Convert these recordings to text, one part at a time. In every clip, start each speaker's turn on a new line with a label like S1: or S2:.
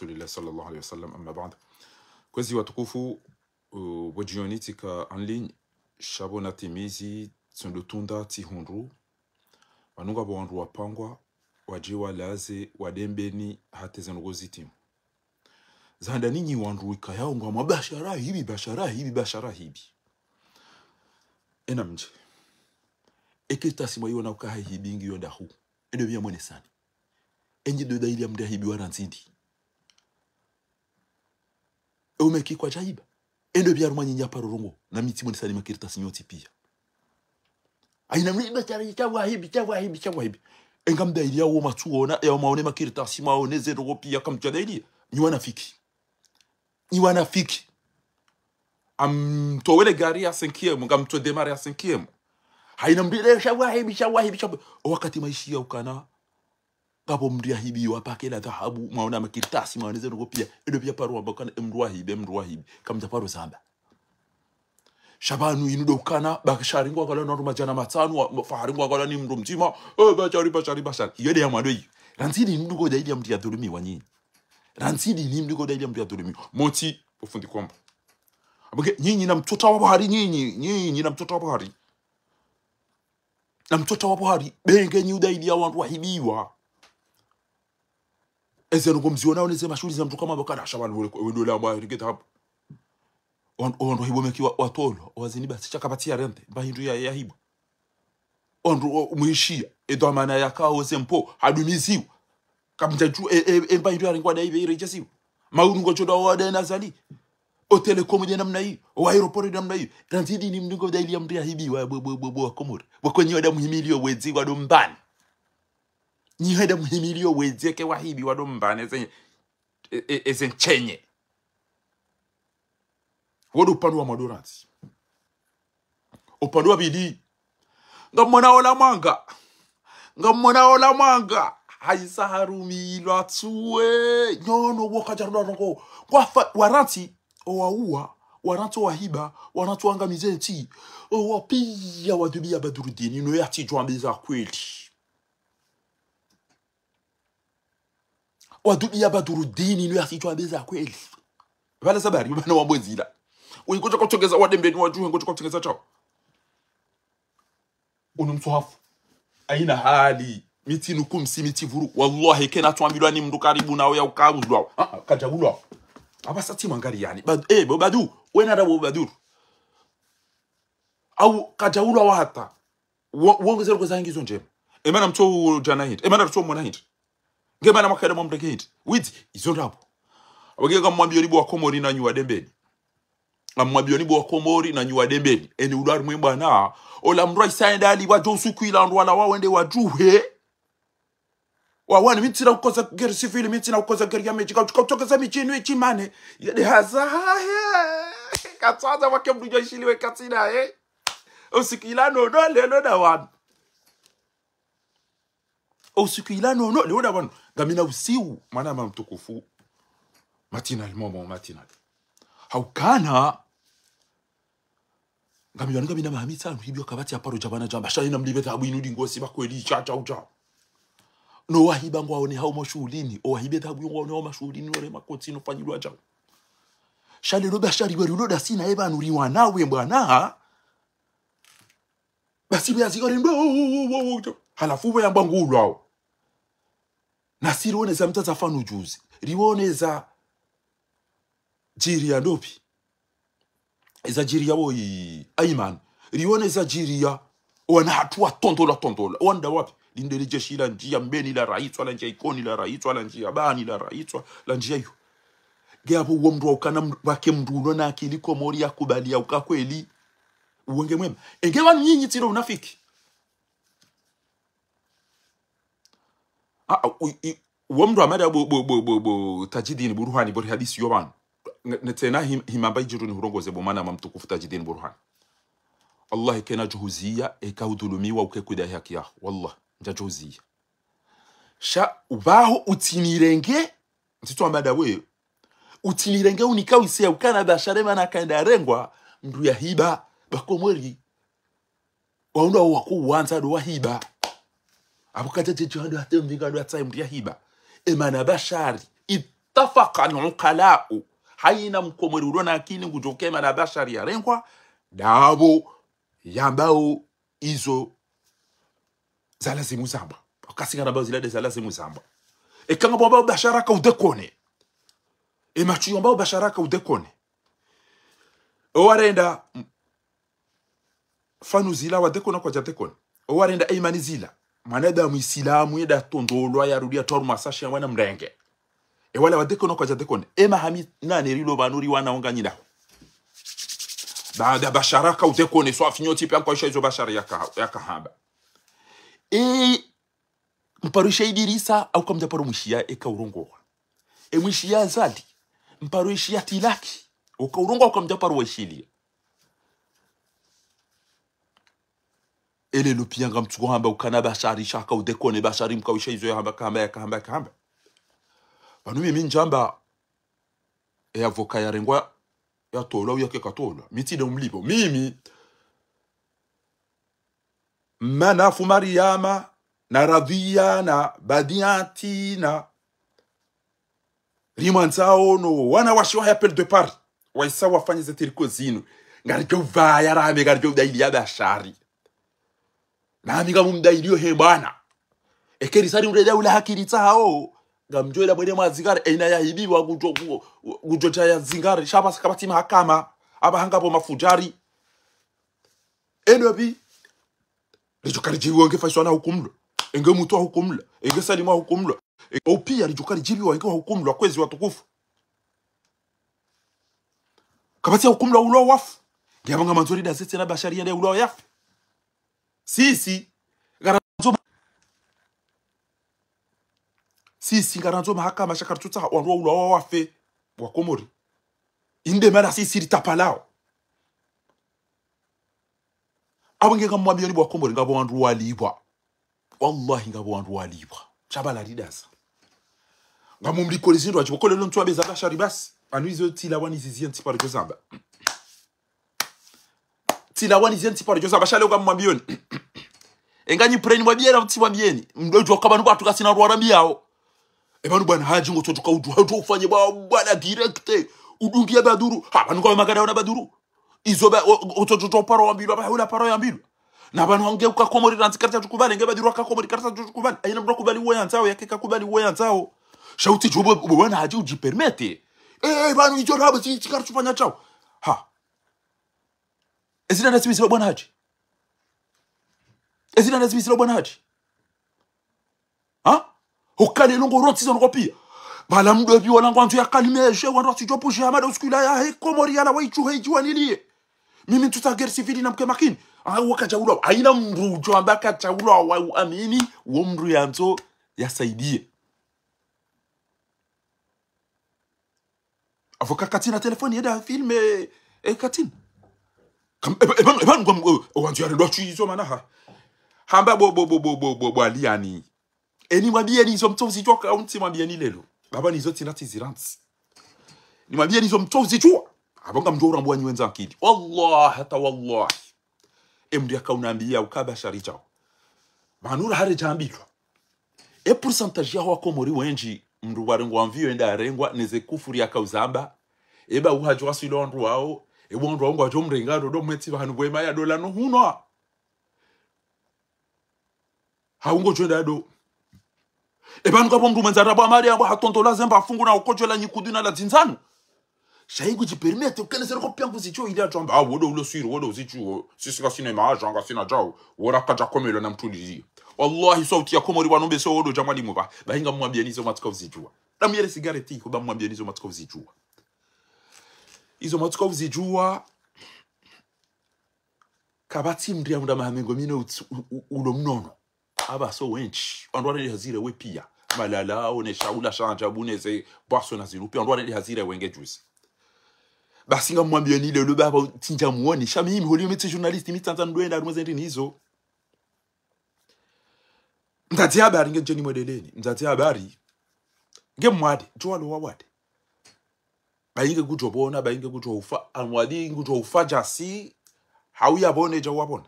S1: rasulillah sallallahu alayhi wa sallam, amma ba'd. Kwezi watukufu wajioni tika en ligne shabo na timizi tsundutunda tihundu wanunga wandu wapangwa wajiwa laze wadembeni hate ngozi timu zanda ninyi wandu wikayao ngwa mabashara hibi ena mje ekita simwa yona ukaha hibingi yonda hu endo bia mwene sana enji doda ili amda hibi waranzindi umeki kwa jaiba endo bia rumani nyapa rorongo na miti mwene sana makirita sinyoti pia aina mliba chawa hibi engamda ili yawo matuona ya maone makirita sima oneze rogo pia kamchada ili ni wanafiki towele gari ya 5e ngamto demare ya 5e haina mbile shawa hibi wakati maishia ukana gabo mria hibi wapake la dhahabu maona makirtasi maoneze rogo pia edo pia paro ambakana mruwa hibi kamja paro zamba shabanu inudo ukana bakasharingwa kwa lana rumajana matanu faharingwa kwa lani mru mtima bashari yode ya mwadoi ranzidi inudo daidi ya mria dhulumi wanyini ranzidi ni inudo daidi ya mria dhulumi moti ufundi kwamba abage nyinyi na mtoto wa bahari nyinyi na mtoto wa bahari na mtoto wa bahari benge nyuda ili ya wandu wahibiwa eze ngomziona oneze mashuri za mtu kama bakana shabanu wendo la bahari geta hapo ondo hibo mekiwa watolo wazini basi chakapatia rente bahindu ya hibo ondo muishia edo mana yakao zempo hadumiziwa kamjaju bahindu ya ringwa na ibe irejesiwa maungo choda wada nazali o telecom de namna hii o aeroport de namna hii ranzidi ni mndingo daili ya mria hibi wa bo komori wakwenye wada muhimilio wezi wado mbani ni wada muhimilio wezi ke wahibi wado mbani ezen chenye wado upanu wa madorati upanu wa bidi ngamona ola manga haisa harumi ilo tuwe nyono wakajarula nongo kwa waranti owaua waranto wahiba waranto angamizenti owapia wadubia badurudini no yati jwambiza kweli wadubia badurudini no yati jwambiza kweli wala sabari bana wabwezila uyikocha kutongeza wadembeni wajuhe ngocha kutongeza chao unumsohafu aina hali miti nukumsi miti vuru wallahi kena tuambilwa ni mndu karibu nawe ya ukabuzwa kajabulwa abasati mangari yani badu wena da badu au kajabulwa wahata wongezero kwa zangizo njema emana mto jana hit emana mto mwana hit ngemana makada mwamdeke hit witi izo ndapo abagega mwambio libo wa komori na nyuwa dembeni amwambio libo wa komori na nyuwa dembeni eni udari mwemba na ola mroi saendali wa josuku ila ndwala wawende wajuhe wawani mitira ukoza geri sifili mitira ukoza geri ya meji kutoka michinu ichimane yede haza katsaza wake mduja ishiliwe katina usikila no lelo da wan usikila no lelo da wan gamina usiu mana mtukufu matinal momo matinal haukana gamina mahamita hibyo kabati aparo jabana jamba shayina mlibeta abinudi ngosi bakweli chacha ucha no wahiba ngwa one hao mashulini o wahibeta ngwa one hao mashulini ore makoti no fanyilwa jao shale roba bashari bari roda sina eba nuriwa nawe bwana basi byazi ore ndo halafu we yamba ngulwa nasirone za mtaza fanu juzi riwoneza jiria ndopi eza jiria boyi aiman riwoneza jiria wana hatua tontola wanda wapi lindele jeshi la njia mbeni la raitwa la njia ikoni la raitwa la njia bani la raitwa la njia yu gabo uwo mdu wakana wake mdu na akili komori ya kubalia ukakweli uwenge mwema engewa nyinyi tiro unafiki uwo mdu amada tajidini buruhani bori hadisi yoban netena himamba ijiruni hurongoze bomana mamtukufu tajidini buruhani Allah kena juhuzia ekaudhulumiwa ukekuda haki yako wallah njajuzia sha ubaho utinirenge ntito amada we utinirenge unikawise ukana bashare mana kaenda rengwa mdu ya hiba bakomori waunda wakuwanza do wahiba abukata techo hado hatemvinga do atsa mdu ya hiba emana bashari ittafaqa al-uqala'u haina mkomori ulona akini ngujokema na bashari ya rengwa dabo yambao izo zalazimu zamba akasinga na bao zilade zalazimu zamba ekanga bao basharaka udekone machu ambao basharaka udekone owarenda fanu zila wadekona kwa jatekone owarenda imani zila manada muislamu yeda tondolwa yarudia toru masashi ya wana mrenge wala wadekona kwa jatekone hami nane rilo banuri wana onganyina baada basharaka udekone so afinyoti pia kwa hizo bashari yaka hamba mparisha idirisa au kamja paro mwishia eka urongowa mwishia zadi mparo ishia tilaki uka urongowa ukamja paro waishilia ele lupianga mtuko hamba ukana bashari shaka udekone bashari mkawisha hizo ya hamba panumi minjamba avoka ya rengwa ya tola uya keka tola mitide umlipo mimi manafu Mariama na Radhia na Badiati na Rimanzao no wana washiwa ya pel de par waisa wafanye zetiriko zinu ngarjo vaya rame ngarjo daili ya bashari na amiga mumdailio hebana ekerisari ureda ula hakiri tao ngamjoela mwene mazingare ina ya hibiwa gujoja ya zingare shaba sakabati mahakama abahangapo mafujari enobi lijukari jibiwa ngefaiswa na hukumlo enge mutu wa hukumla enge salima hukumla opia lijukari jibiwa enge hukumla kwezi watukufu kabati ya hukumla ulo wafu ngiyabanga manzori da sete na bashari ya ulo yafu sisi ngaranzo mahakama shakartuta wanro ulo wafe wakomori inde mara sisi litapalao abange ngamwambia ni wakomori ngabo wandu walibwa wallahi ngabo wandu walibwa chabala ridasa ngamumliko lizindo achikokole lo ntwabe za bashari basi anuizo tilawani zizienti par jozamba tilawani zizienti par jozamba shale ngamwambia enganyi preni mwabiera mtimwabieni mdojo kama nuko atukasina rwarambiao ebanu bwana haji ngo totuka udu hauto ufanye bwana direct udungia baduru ha banu kwa magara na baduru izoba otototo paro wambilo ba hula paro yambilo na banu hange ukakomori rantikarta tukubali nge baduru akakomori karta tukubali ayina mdo kubali uwe yanzao yake kakubali uwe yanzao shauti jobo bwana haji ujipermete banu ijora haba si karta tufanya chao ha ezina nasibisi bwana haji ezina nasibisi bwana haji ha okale longo rotizo ngopia bala mdo bi wala ngwantu ya kalimeshe wanda tijopushi amada uskula ya he komori ala waichu hejiwa nilie mimi tutageri civili na mke makini wakaja ulo aina mrujo ambaka chaulo wa amini wo mru yanzo yasaidie avoka katina telefoni yeda filme katina eban ngom wantu ya ndo chizo manaha hamba bo aliani eni mwambie nizo mtozi chwa kaunti mwambie ni lelo baba nizo tinati ziranti ni mwambie nizo mtozi chwa abanga mjora urambu wanyi wenza akidi wallah hata wallah emdi akaunambia ukabashari chao manura hare jambitwa pourcentage ya wakomori wenji mndu warengo wanvio enda arengwa neze kufuri akauzamba eba uhajo wasilo ndu wao ebondu wangu ajo mrengado do mweti bahanu bwema ya dola no huno haungo chwenda do ebanu kwa mndu manzara bwa mari abo hatontola zemba afungu na ukojola nyikuduna la zinzano shaigu jipermete ukene sero kopia kuzicho ile atamba wodo ulo swiro wodo uzicho sisi kasina maaja anga sina jao wora kaja komelo na mtuliji wallahi sauti ya komori wanombe so wodo jamali muba bahinga mwambia nizo matuka uzijua damiere sigareti ko bamwambia nizo matuka uzijua izo matuka uzijua kabati mria munda mahamengo mino ulo mnono aba so wench andwane hazire we pia malala one shaula shanja buneze baso na zirupi andwane hazire wenge juice basi ngamwambia ni le baba tinja muone shami mimi holi meti journalist mitanza ndwenda rumweze nizo mtati habari nge jeni modeleni mtati habari nge mwade jwalo wawade bayinge kujobona bayinge kujofa anwadi kujofa jasi hauya bone jawabona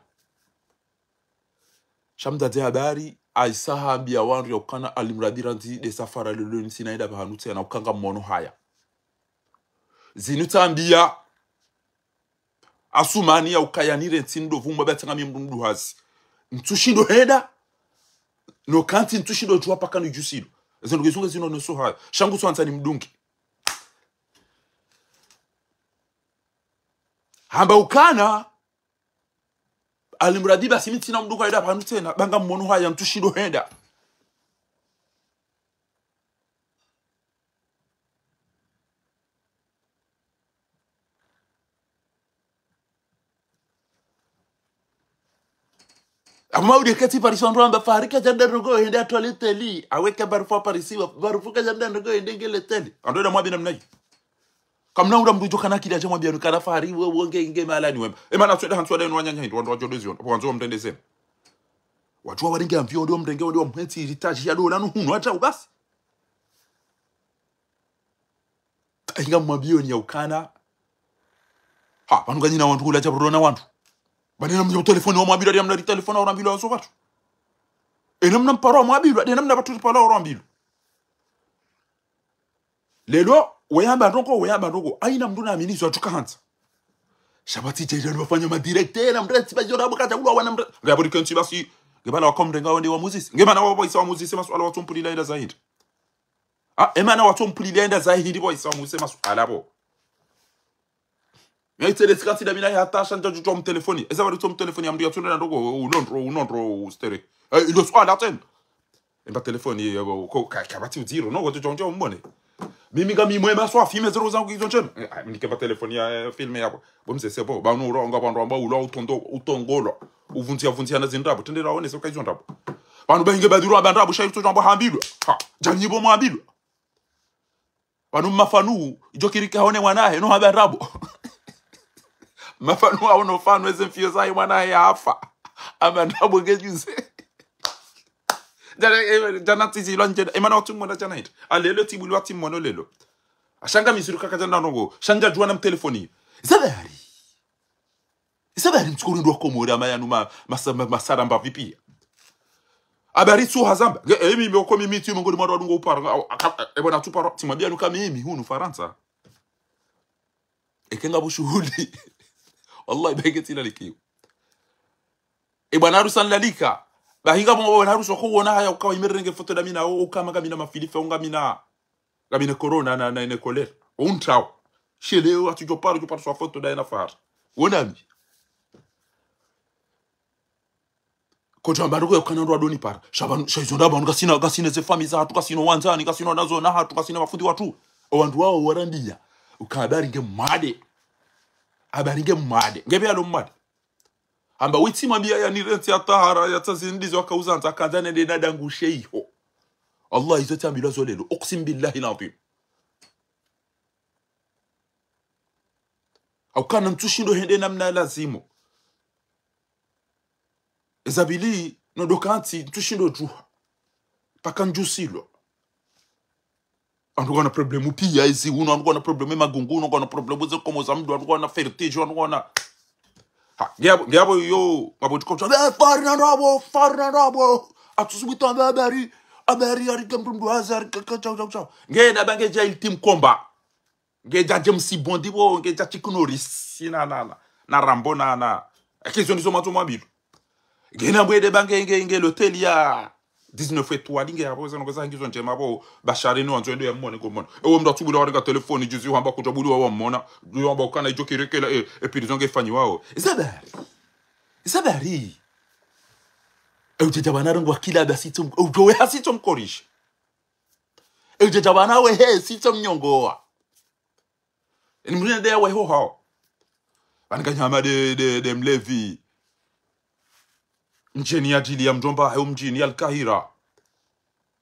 S1: shamdati habari aisahabia wandu ya ukana alimradira nzi de safara lelo nsinaida bahanute na ukanga mmono haya zinutambia asumani ya ukayanire ntindo vumba betanga mimdu hazi ntushindo heda no kanti ntushindo jua paka no jusilo zendo gezunga zino no so haya shangu swanza ni mdungi hamba ukana alimradi basi mitina mduka ida panu tena banga mmono haya ntushindo heda ama udekati parison ramba farika janda rogo henda toilette li aweke barfo parisiwa barfo ka janda rogo hende teli ando na mwabina mnayi kamna ura mdujo kana kile aje mwabia kana fari wonge nge malani wema emana tweda hanswada no wanyanya hindo ndo jodozi on wanzo mtendeze watu waringe amvyo ndio mrenge ndio mheti iritaji ya dola nuhuno acha ubasi inga mwabio ni ya ukana ha banu ganyina wantu kula cha brona wantu banena mnyo telefoni wa mwabilo ya mna telefoni wa mwabilo so watu enamna mparo mwabilo enamna batu pala wa mwabilo lelo weyamba ndoko aina mnduna aminizo atukanza shabati jeje bafanya ma directeur na mreti bajora bukata ulo wana mreti ngaburi kensi basi ngebana wakomrenga wende wa muzisi ngebana waboisa wa muzisi maswala watompulila enda zaidi emana watompulila enda zaidi boisa wa muzisi maswala bo Meitele sikati da mina ya tasha nja juto mtelefoni eza wali tom telefoni amdu ya tunda ndogo unondro stere ilo swala tena emba telefoni ko kabati uziro no goto jonjo mbone mimi ngami mwema so afime zero zangu kizo nchena nikeba telefoni ya filme yabo bomse sebo ba no ronga bantu amba ulo utongolo uvuntia na zindabo tendera one so kaizo ndabo bantu bahinge badiro abandabo shayi to jambo hambilwa janyibo mwambilwa banu mafanu ijokirika hone mwanahe no habarabo mafanu aono fanu eze mfio zai mwanahe yafa abandabo ngejuze jana tizi lonje emana otumona jana hit alelo tibulu atimono lelo ashanga misiruka kajana nongo shanja juana mtelefoni isabari mtukuru ndo komora mayanu masara mba vipi abari tu hazamba emi moko mimi tu ngoni mwa ndungo upara ebona tu para timwambia nuka mimi hunu Faransa ekenga bushuhudi wallahi begeti laliki ebana rusan lalika bahinga mo wana ruso ko wona haya ukawa imerenge foto da mina o kama gamina mafilife unga mina gamina corona na ine kolera untao shele atujo paro so foto da ina far wona mi ko jamba ndo kana ndo adoni para shaban shayizonda bantu gasina ze family za hatu kasino wanzani kasino nazo na hatu kasina mafundi watu owandu wao warandia ukabari nge made ngebe alo made amba witi mambia ya nirenti ya tahara ya tazindizo wakauzanza akandane de nadangushe iho Allah izoti ambilo zolelo uqsim billahi lazim au kana mtushindo hende namna lazimo ezabili no dokanti mtushindo juha paka njusilo andu gona problemu pia izi uno andu gona problemu magungu uno gona problemu ze komo za mdu andu gona fertige andu gona Ngiyabo yo mabotiko Fernando atusubita abari ari kembrumbu azar cha ngena bange jail team komba ngeja James Bondi bo ngeja Chikunoris na Rambo na akizo ndizo matu mabilo ngena bwede bange nge hotel ya 19 étoiles nge abo zano koza ngizo njema bo bashari no anzo ndo ya mmone ko mmone ewo mndu atubula waringa telefoni juzi hamba kutabuli wa mmona ndio hamba kana ijokirekela epilizonge fanyi wao isabari ujejabana ngo akila basitum ujowe hasitum korish ujejabana we he situm nyongoa ni mrina de we ho ho baniganyama de mlevi mjeni ajili ya mjomba hayo mjini Al-Kahira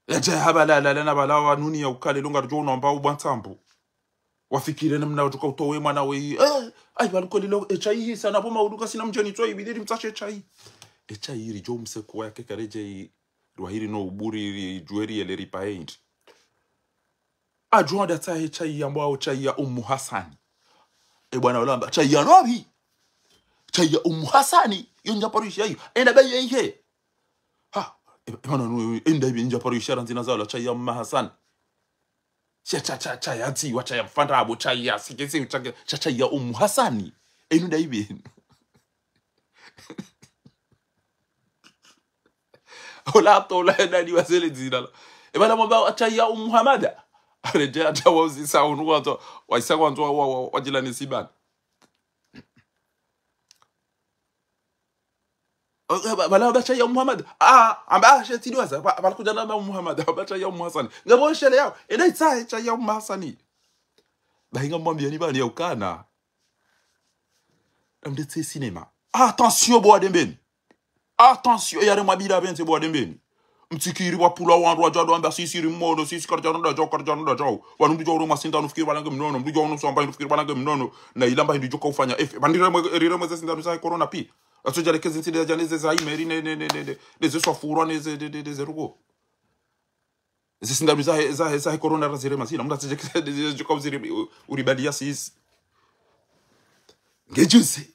S1: yaje habala na balawa nuni ya ukale longa jono amba ubwantambu wafikire namna utoka utowe mwana we ai balukolilo echai sana poma uduka sina mjeni toi bidiri mtashe echai rijo mseko yake kareje rwahiri no uburi jueri eleri paint ajo data echai ambao chai ya Hasani bwana olamba chai ya nobi chai ya Hasani yonja parisha hiyo enda baye ihe bana enda hivi nje paro ishara nzina zao la chai ya Hasan cha ya zi wacha ya mfandabo chai ya sikezi chai ya Hasani enu da hivi ola tola ndani wasele zina bana mwamba chai ya Hamada areja tawazi saunu watu waisa watu wajilani sibana bala bacha ya Muhammad amba shetini wasa bala kujana na Muhammad bacha ya Hasani ngabo shele yao enda itsa cha ya Hasani bahinga mwambia ni bali yaukana amdetse cinema attention bo adembeni attention yare mwabira bente bo adembeni mtikiri wa pula wandu wajado amba sisiri modo sisi karjano da jaw wanu ndijo ro masinda nufikiri balanga mnono ndijo no somba nufikiri balanga mnono na ilamba ndijo ko ufanya bandira mweze sinda nusa corona pi atujale kezinti de janeze za imeri ne zo furo ne ze rugo ze sinda za corona razire masina munda tije de ko ziri uribadia sis ngejuse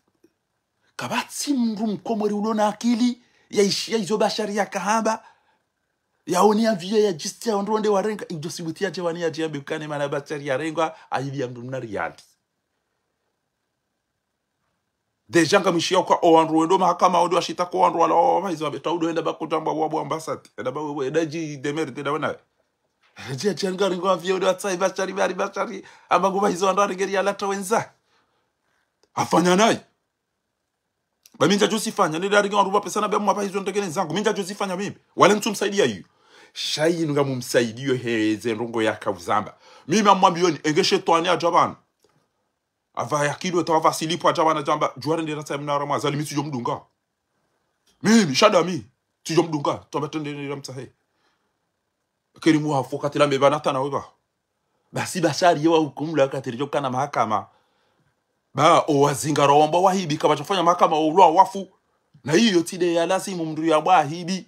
S1: kabatsi mndu mkomori ulona akili yaishia izo bashari ya kahaba yaoni avie ya jistia ndonde warenga indosibutia jewani ya jiambe kane mana bashari ya renga ayibi ya mdumna riyadi deja ngamishia kwa owandu ndo mahakama ondo ashita kwa owandu wala baizo betaudo enda bakutamba wabo ambassade enda bawo edaji demerite dawana je changa ngo avie ondo atsai bashari amangu baizo ndo aringeria lata wenza afanya naye baminja josifanya ni daringa ndo pesa na bemwa baizo ndekene zangu minja josifanya mimi wale mtu msaidia hiyo shayi nga mumsaidiyo heze ndongo yakavuzamba mimi amwambioni engeshe twane ajabana ava yakidwe tawa silipo ajabana jamba juare ndera tsamna ramazali misijo mdunga mimi shada mi tijo mdunga tobatende ndira mtahe keri mu hafokati la mebana tana weba basi bashari yewa hukumla katirijo kana mahakama ba owazinga rombo wahibi kabachofanya mahakama olwa wafu na hiyo tide ya lazimu mndu ya wahibi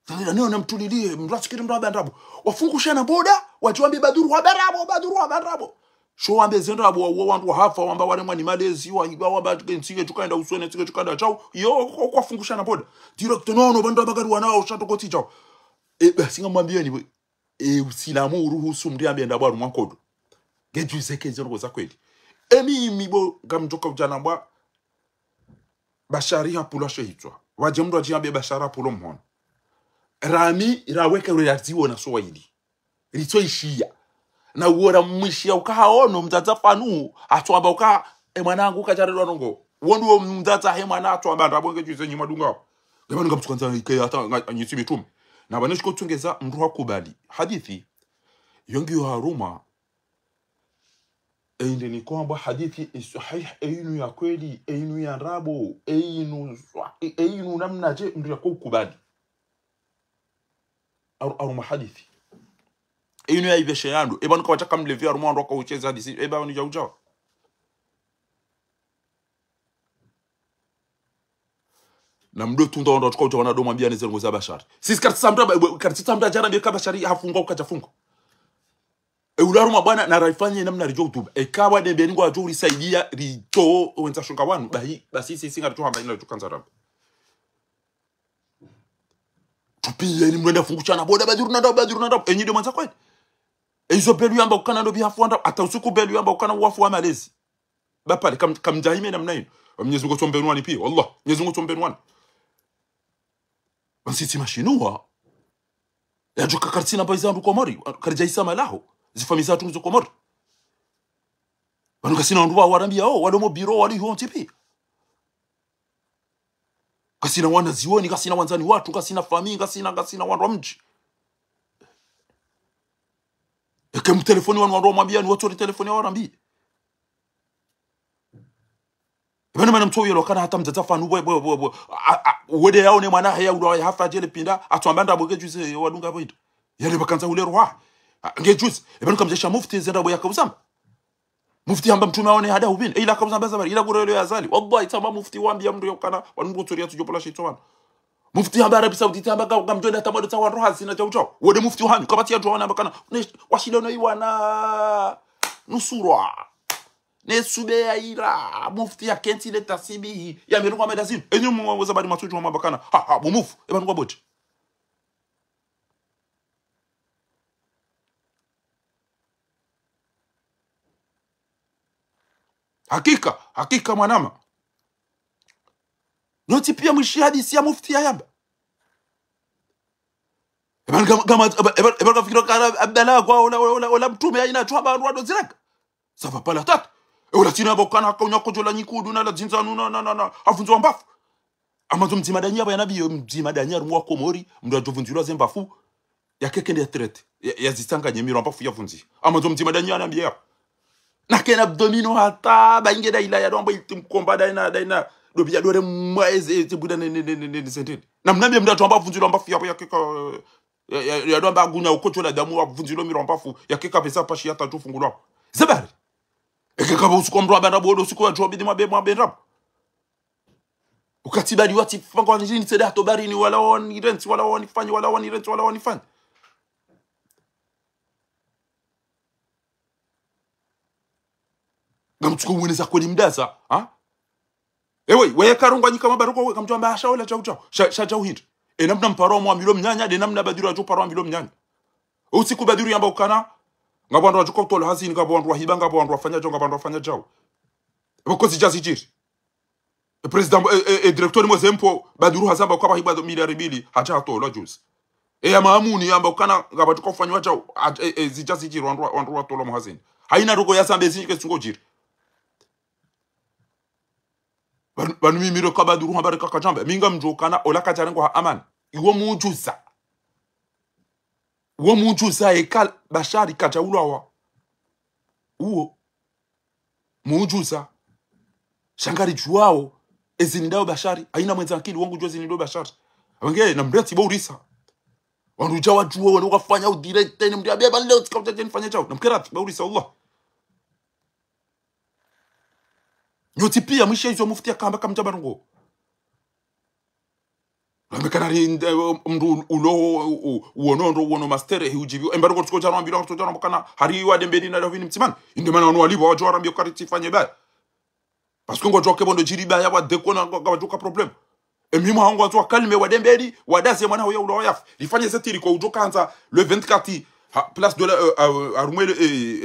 S1: tana neo namtulilie mrasikiri mraba ndabo wafungushana boda wajuambe baduru wa barabo sho ambe zendo abo wandu hafa wamba wale mwani malezi wa wamba ntsike tukaenda uswene ntsike tukaenda chao yo kwa fungushana boda direct no bandu bagari wanao shatokoti chao basi ngamwambie ni usilamu uruhusu mdiambe ndabo ari mwankodo gejuze kenzo ngo zakweli mimi bo ngamtoka ujana mbwa bashari hapulo shehitwa waje mdu ajiambe bashara pulo mhono rami raweka ryaziwo na swahili ritsoishia na uora mwishia ukahaono mzaza fanu atwamba uka mwanangu kajarelwa nongo wondu mzaza he mwana atwamba ndabonge juze nyima dunga ngaba ngaputsanza ike hata anyitsi mitume na baneshiko tungeza mruha kubali hadithi yongi haruma ni kwamba hadithi sahih ainu ya kweli ainu ya rabo ainu namna je ndio kukubali au hadithi inu ya iveshe yandu ebanu kwa chaka mlevi ya rumando kwa ucheza hadithi ebanu jaujawa na mdo tunda ndo tukao wana doma bia nezengo za bashari sisi kartisa mda jana bia bashari hafunga ukachafunga ularuma bwana na raifanye namna rijo YouTube ekawa de beningo ajuri saidia rito wenza shonga wanu basi sisi ngatu hamba ina tukanza rap tupiye ni mwenda funguchana boda baduru na enyi de manza kweli ezo belu yamba ukana ndo bihafu anda ata usiku belu yamba ukana wafu wa malezi bapale kamjahime namna hiyo Mwenyezi Mungu tombenwani pia wallah Mwenyezi Mungu tombenwani bansiti mashinua ya joka kartina baizandu komori karjaisa malaho zifamisa tunzo komori banu kasina nduwa warambia wadomo biro wali honti pia kasina wana zioni kasina wanzani watu kasina famii kasina wandu wa mji ekem telefoni wandu wa mwambia ni watu wa telefoni warambi bana mana mtoyo lokana hata mzaza nubo wede yaone mwana haya udo hafa jele pinda atwambanda boge juice wadunga boido yale bakanza ule roha nge juice bana kamjesha mufti zenda boya kabusamba mufti hamba mtume aone hada ubin ila kabusamba zabari ila gurelo ya zali wallahi tama mufti wambia mndu yokana wanungu turia tujopola shitwana mufti hamba Arabi Saudi tamba gamjonda tamado tawa roha sina chao wede mufti hanyu kabati ya tuwana bakana washilo no iwana nusurwa ne sube ya ira mufti ya kenti le tasibihi ya mirongo medazini enyu mwaza bari matuju wa mabakana ha bumufu eba ngwa bote hakika mwanama noti pia mwishi hadisi ya mufti ya yamba eba kafikira kara abdala kwa ola mtume ya ina tuwa barwado ziraka safa pala tatu eula tina bokana hakonya kojola nyikudu na la zinzanu na afunzo mbafu amazo mzima danya ba nabi mzima danya rumwa komori mndo ajovunzira zembafu yakekende traite yazitanga nyemiro mbafu yavunzi amazo mzima danya anambia nakena abdomino hata bainge daila ya dombo itimkomba daina dobia dore mwaeze tibuda ne senteni namnambia mndo amba vunzira mbafu yapo yakeka ya domba gunya ukochola damu avunzira miro mbafu yakeka pesa pashi hata tufungulwa zebari ekekaba usikomro abana bodo usikwa jobi mwa benrap ukatibali wati fanga nini tseda to barini wala on rent wala on fanya wala on rent wala on fanya ngamtsuko mweneza kweli mdaza ha ewe wewe karungwa nyika mabaroko kamtwamba ashaola cha uhindu enamna mparo mwa milo mnyanya de namna baduru ajo paro milo mnyanya usiku baduru yamba ukana ngabando ajuko tolo hasini ngabando hibanga ngabando afanya jonga ngabando afanya jao bokozi jazijiri president directeur mozempo baduru hazamba kwa hiba miliari 2 hacha tolo juice ya maamuni yamba ukana ngabatu kufanywa jao zijazijiri wandu tolo muhazini haina rogo ya sambe zinike singojiri banu mimiro kabaduru habareka kajamba minga mjokana ola kajarengo ha aman iwo mujuza ekal bashari kajaulawa uo mujuza shangari juao ezinidao bashari aina mwenza akili wangu jua zinidao bashari awenge na mbreti bourisa wandu jawa juo wanu kafanya u direct ni mdia beba leo tsikauta jeni fanya chao na mkerati bourisa Allah nyoti pia mwisha hizo mufti ya kamba kamjabarongo Lambekanari mdu ulo uono mastere hiujivyo embargo tuko jana ambira tuko jana mkana hari wa dembeni na davini mtimani inde mana wanu walibo wajua rambio kariti fanye ba parce que ngo joke bondo jiriba ya wa dekona ngo joka problem emimo hango watu kalme wa dembeni wadase mwana huyo ulo yaf ifanye setiri ko ujoka anza le 24 place de la arumwe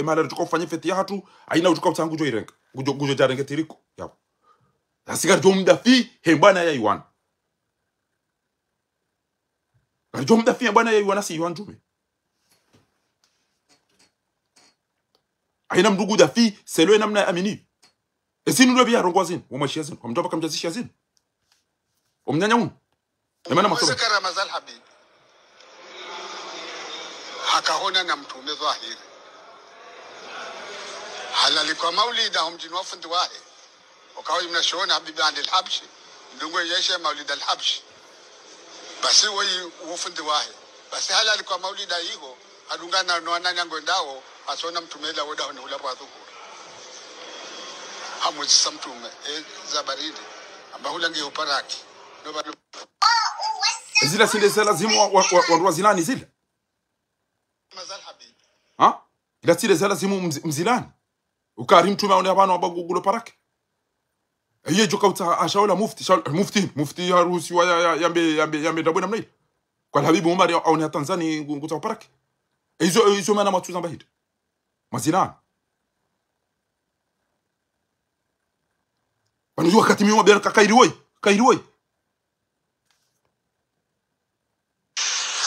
S1: malari tuko fanye fete ya hatu aina ujoka utangu jo irenga gujo jarenge tiriko ya asigar jomda fi hembana ya iwan Jomda fi bwana yeye wana si wanjume. Aina mdugu da fi selo namna amini. Esinu ndo bia rongwazini, umashiyazini, umtoba kamjazishiyazini. Umnyanya unu. Nemana masomo.
S2: Zakara mazal habib. Hakahona na mtume dhahiri. Halali kwa maulida humjini wafundi wahe. Wakawa mnashoona habibi andil habshi. Mdungu yeshe maulida al-habshi. Basi woi ufundi wahe basi halali kwa maulida hiyo adungana no ananyango ndao asona mtumela woda ni ulapo adhukuru hamu samtume zabaridi amba hulangi uparaki ndo bado
S1: zile sinde sala zimu wa zilani zile
S2: mazal habib
S1: ha ila sinde sala zimu mzilani ukari mtume aone abana abagugulo paraki Iye joka uta ashaola mufti harusi wa yambe dabona mnai kwa habibu Umar au ni Tanzania nguta paraki hizo maana matuza mbahidi mazilani wanujua wakati mimi mbele kairiwoi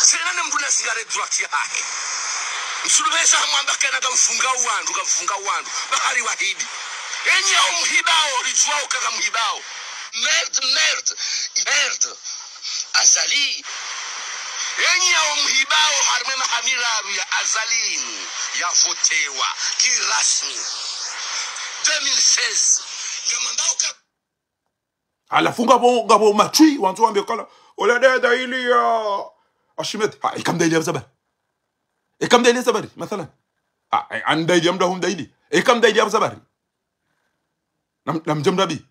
S2: sina mbuna sigare drati yake msulubesa mwamba kana kamfunga uwandu bahari wahidi enye umhibao rijwao kaka mhibao merd azali enye umhibao harme mahamiraru ya azalini ya votewa kirasmi 2016 gamandao ka
S1: alafunga gabo machui wanzo ambio kala ola dada ili ya Ashimed ikamda ili sabari mathalan anda ili amda hum daili ikamda ili sabari namjamdabi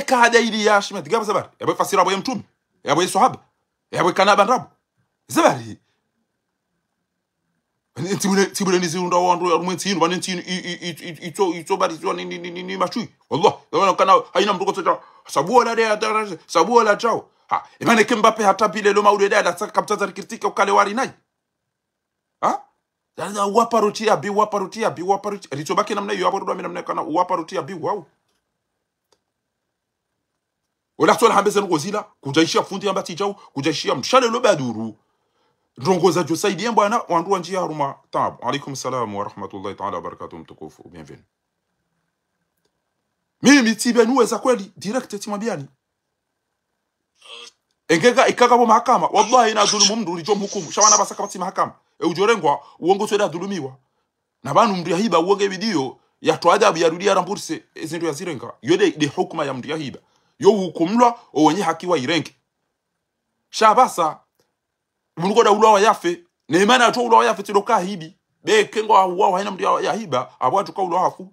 S1: kada ili ya Ashimed gaba sabari yabo fasira abo mtume yabo sahaba yabo kana banrabu sabari tibule nizirunda wandu ya rumwentinu banentinu ito barizwa ni machui wallah yana kana haina mtu kotoja sabuo la de sabuo la chao ha imane Mbappe hata bile lo maude da kaptaza kritika ukale wari nai ha dada waparutia bi ritobaki namna hiyo hapo ndo namna kana waparutia bi wao wala tola hambeza ngozila kujaishia fundi ambati jao kujaishia mshale lo baduru ndongoza jo saidie bwana wandu wanjia haruma tab alaikum salam wa rahmatullahi ta'ala wa barakatuh mtukufu bienvenue mimi tibenu weza kweli direct timambiani engega ikaka bo mahakama wallahi ina dhulumu mndu lijo mhukumu shawana basaka bati mahakama ujorengwa uongo tweda dhulumiwa na banu mndu yahiba uonge video ya toadabu ya rudia ramburse ezindu ya zirenga yode de hukuma ya mndu yahiba yo hukumlwa owenye haki wa irenge shabasa mungu da ulawa yafe neemana ato ulawa yafe tiloka hibi be kengo wao haina mndu yahiba abwatu ka ulawa hafu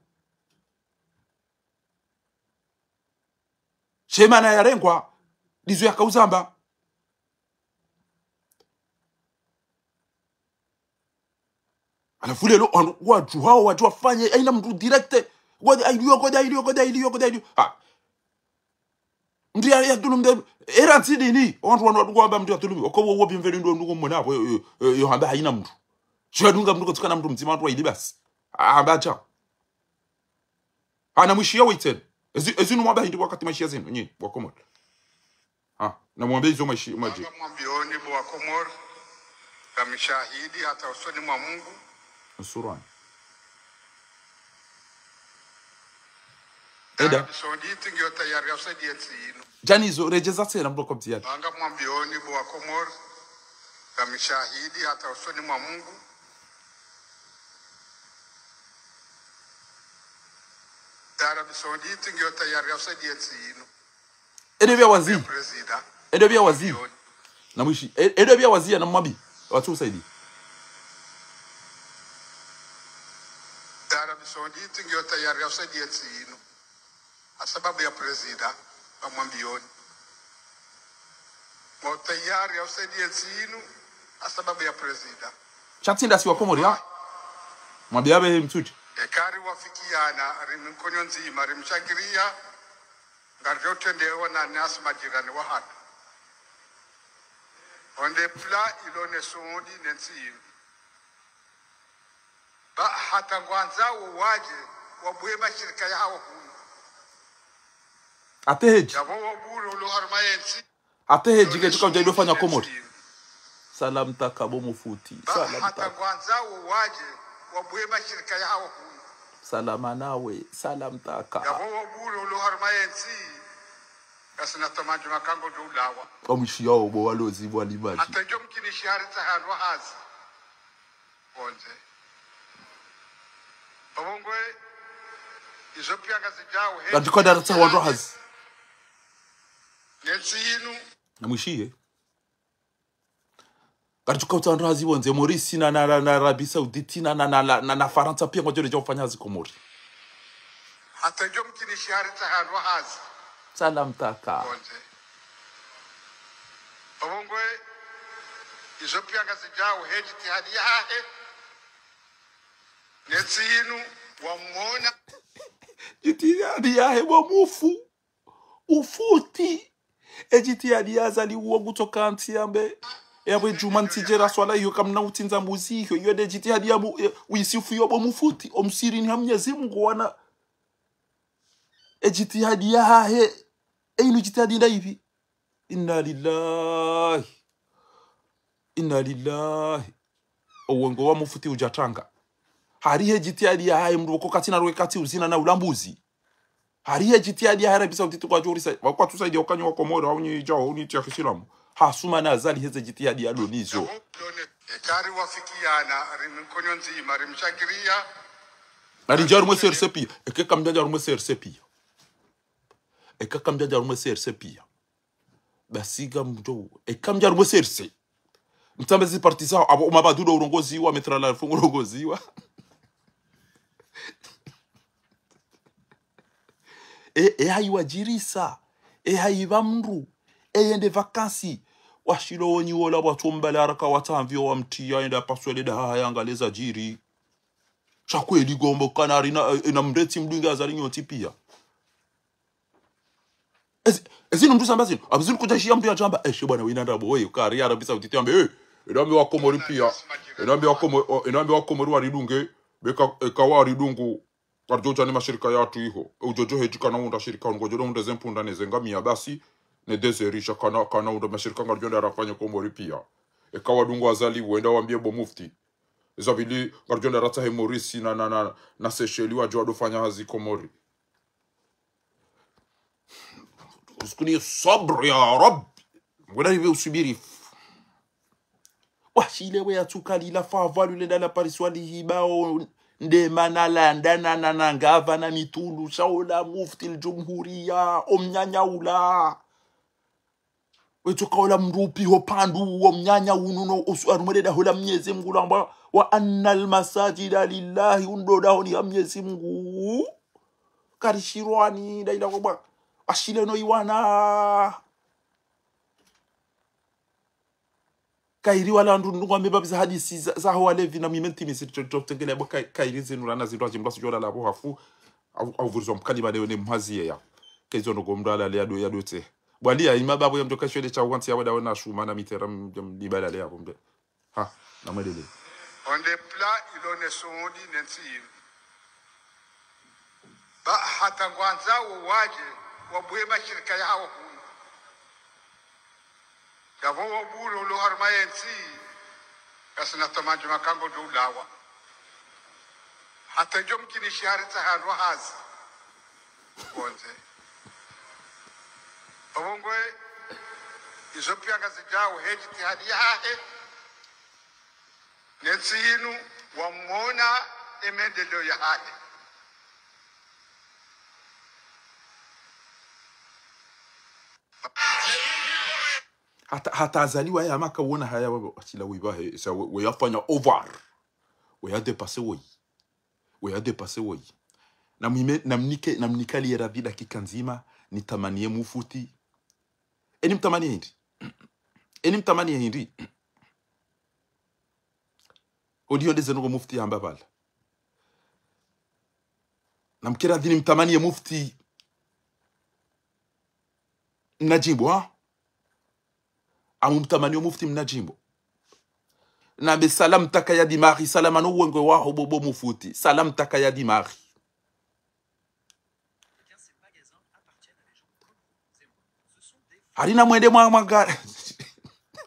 S1: shemana yarengwa dizo yakauzamba alafu lelo watu hao watu wafanye aina mtu direct goja iliyo mtu ya tulum era nsidi ni watu wadungwa mtu ya tulum ko wo bimveli ndo ndungo mona hapo yo hamba haina mtu sio dunga mtu kutukana mtu mzima watu waidi basi hamba cha ana mwishia witen ezinu mwamba hindi wakati maishia zenu nyinyi wa Komor na mwambie hizo maji
S2: mwambioni wa Komor kama shahidi hata usoni mwa Mungu
S1: Suran
S2: Eda Sauditi ndio tayari usaidia tsino
S1: janizo rejeza tena mloko mtiani
S2: anga mwambioni wa Komor kama shahidi hata usoni mwa Mungu Arabia Sauditi ndio tayari usaidia tsino
S1: edebia waziri edebia waziri na mwishi edebia waziri na mwabi watu usaidi
S2: Arabia Sauditi ndio tayari usaidia tsino sababu ya president amwambioni mo tayari usaidia tsino sababu ya president
S1: chatinda si wa Komori ha mwabiabe mtuti
S2: ekari wafikiana rimkonyo nzima rimshangiria ngarjotendewa na nas majirani wa hatu onde pla ilone Saudi nensini ba hata kwanza waje wabwema shirika yao
S1: ateheji
S2: yabo buru lo harmayensi
S1: ateheji ketuka mjaido fanya Komori salam takabo mufuti
S2: salam hata kwanza waje wabwema shirika yao
S1: salama nawe salam taka
S2: yabo buru lo harmayensi kasina tamaji makango dulawa
S1: omishi yao bo walozi bwa limaji
S2: hata jo mkini shahari tahanwa hazi onze babongwe izo pia ngazijao
S1: he ndiko darasa wa hazi
S2: netsinu
S1: namwishie Karituka utandra hazi wonze Morisi na Arabia Sauditi na Faransa pia ngojo lejo kufanya hazi Komori
S2: hata jo mkini shahari tahanwa hazi
S1: salam taka
S2: onze babongwe izo pia ngazijao he jitihadi yahe netsinu wamona
S1: jitihadi yahe wamufu ufuti ejitihadi yazali uo kutoka antiambe yawe juma ntijera swala hiyo kamna utinza mbuzi hiyo yode jitihadi ya uisifu yobo mufuti omsiri ni Mwenyezi Mungu wana ejitihadi yahe inu jitihadi nda hivi inna lillahi uongo wa mufuti ujatanga harihe jitihadi ya haye mruko katina roke kati uzina na ulambuzi harihe jitihadi ya Arabia Sauditi kwa jori sai kwa tusaidia ukanyo wa Komoro au ni jao ni tia Kiislamu hasuma na azali heze jitihadi ya donizo
S2: ekari wafikiana rimkonyo nzima rimshangiria
S1: ari jaru mwe CRCP ekeka mjanja rumwe CRCP ekaka mjanja rumwe CRCP basiga mjo ekamja rumwe CRC mtambezi partisan abo mabadudo urongozi wa metrala fungu urongozi wa hayiwajirisa hayiva mndu yende vakansi washilo wonyi wola watu mbalaraka watamvyo wa mtia enda paswele da haya angaleza jiri chakweli gombo kanari na mreti mdunga azali nyoti pia ezino mtu samba zino abuzuri kujashia mtu ya jamba bwana wina ndabo wewe kari ya rabisa utitiambe enambe wakomori pia enambe wakomori waridunge beka ekawari dungu karjoja ni mashirika yatu iho ujojo hejika na unda shirika ngojo unda zempunda nezengamia basi ne deserisha kana unda mashirika ngarjonda rafanya komori pia ekawa dungu azali wenda wambie bo mufti zabili ngarjonda rata he morisi na sesheli wa jodo fanya hazi komori uskuni sabr ya rab ngona hivi usubiri washile we atukali la favalu le dala pariswali hibao nde manala ndana na ngava na mitulu shaula mufti aljumhuria omnyanya ula wetukaola mrupi hopandu omnyanya ununo usarumeda hola mnyezi Mungu lamba wa annal masajida lillahi undoda honi mnyezi Mungu karishirwani daila kwa ashile no iwana kairi wala ndungu ameba bisa hadisi za hawa levi na mimenti misitotengele abo kairi zinurana zindwa jimba sijora labo hafu au vurzo mkalima leo ne mhazie ya kezo no gomdala le ado yadote bwalia imababo yamtoka shwele cha wanti ya wada na shuma na mitera libala le hapo mbe ha na mwedele
S2: onde pla ilone sondi nensi ba hata kwanza waje wabwe mashirika yao Gavo buru lo harmayensi kasna tamajo makango dulawa hata jom kini shahari taharo hazi bonze abongwe izopia ngazijao heji tihadi yahe nensi inu wamona emendelo yahe
S1: hata azaliwa ya maka wona haya wabo atila wibahe sa we yafanya over we ya dépasser we na mime na mnikali ya rabida kikanzima ni tamanie mufuti eni mtamanie hindi odio dezenugo mufti amba bala na mkira dini mtamanie mufti Najimbo ha amumtamani mufti mnajimbo na be salam takaya di mari salama no wengwe wa hobobo mufuti salam takaya di mari harina mwende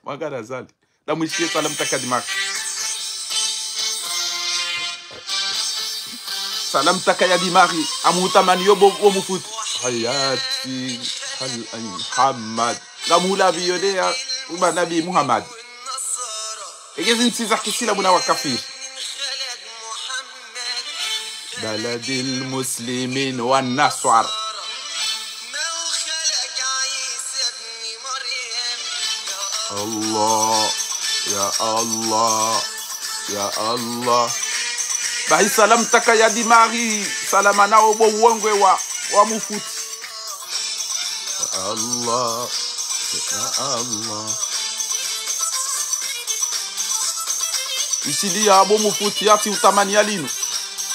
S1: magara zali la mwishie salam takaya di mari salam takaya di mari amumtamani yobo mufuti hayati Muhammad ngamula biyode ya uba nabi Muhammad egezi nsiza kisila muna wakafiri baladil muslimin wan naswar Allah ya Allah ya Allah bahi salam takaya di mari salama na obo wongwe wa mufuti Allah ya Allah isili ya abo mufuti ati utamani alinu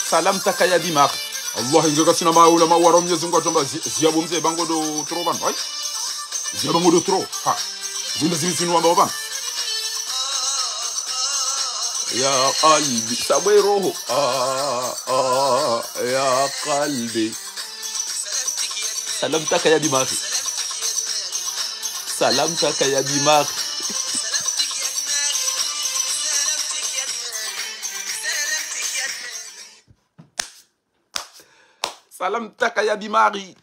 S1: salam takaya di mari Allah inga sina maula mawara Mwenyezi Mungu atamba ziabo mzee bango do tro ban ay ziabo bango do tro ha zinda zinu amba ban ya qalbi sabay roho ya qalbi salam takaya di mari salam takaya di mari salam takaya di mari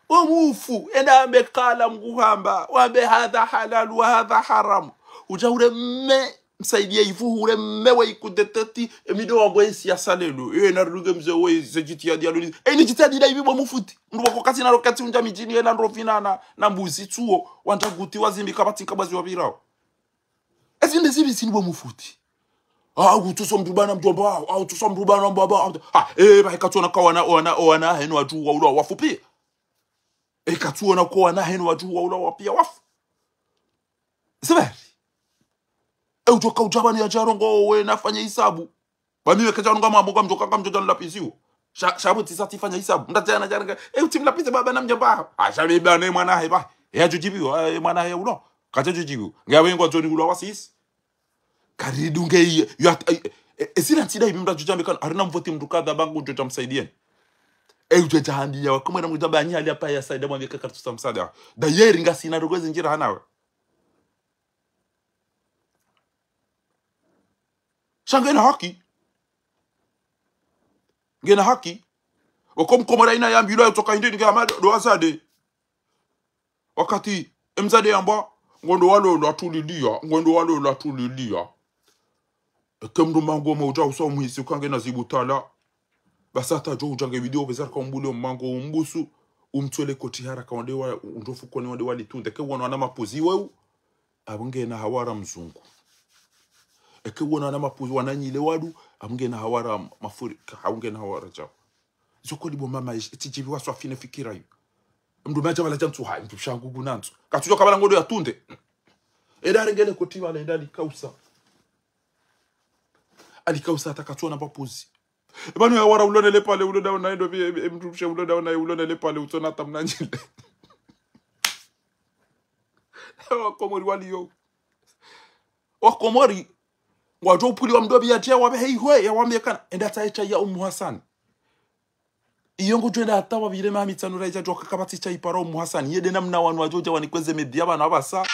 S1: omufu enda ambe kala mguhamba wambe hadha halal wa hadha haram ujaure me msaidia ifuhure mewe ikudeteti emido wabwesi ya salelu na ruge mze we zejitia dialoni ni jitia dida ibibo mufuti ndu wakati na rokati unja mijini ena ndrofina na mbuzi tuo wantaguti wazimbi kabati kabazi wabirao ezinde zibi sinibo mufuti utuso mrubana mjomba utuso mrubana mbaba ba ikatona kawana henu watu wa wafupi ekatuona kwa na henu watu wa ula wapia wafu sibari utoka ujabani ya jarongo we nafanya hisabu bamiwe kajarongo mambo kama mjoka kama mjoka lapisiwo shabu tisati fanya hisabu ndatsana jaranga utimlapise baba na mjamba shabe bana mwana heba ya jujibiwa mwana ya ulo kacha jujibu ngawe ngo zoni ulo wasisi karidunge esina ntida ibimda jujambe kana arina mvoti mdukadha bangu ndio tamsaidieni uje handia kama na mjamba anyi hali hapa ya saida mwambie kaka tutamsada da yeri ngasina rogwezi njira hanawe shangena haki ngena haki wakomkomora ina ya mbilo kutoka ndini kama do azade wakati mzade yamba ngondo walo latulilia kemdo mango moja uso muhisi ukangena zibutala basata jo ujange video bezar ka mbule mango umbusu umtwele koti haraka wandewa ndofu koni wandewa litunde ke wona na mapozi wewe abungena hawara mzungu eke wona na mapozi wananyile wadu abungena hawara mafuri haungena hawara jao zoko libo mama etijibi waswa fine fikira yu mdu maja wala jantu ha mdu shangugu nantu katujo kabala ngodo ya tunde edare ngele koti wala ndali kausa alikausa atakatuona mapozi banu ya wara ulonele pale uloda na ndo mdu mshe uloda na ulonele pale utona tamnanjile wakomori waliyo wakomori wajo upuli wa mdobi ya tia wabe hei hwe ya wambia kana enda taicha ya Hassan iyongo jwenda hata wabire mami tsanura ija joka kabati cha iparo Hassan yede namna wanu wajoja wanikweze media bana abasa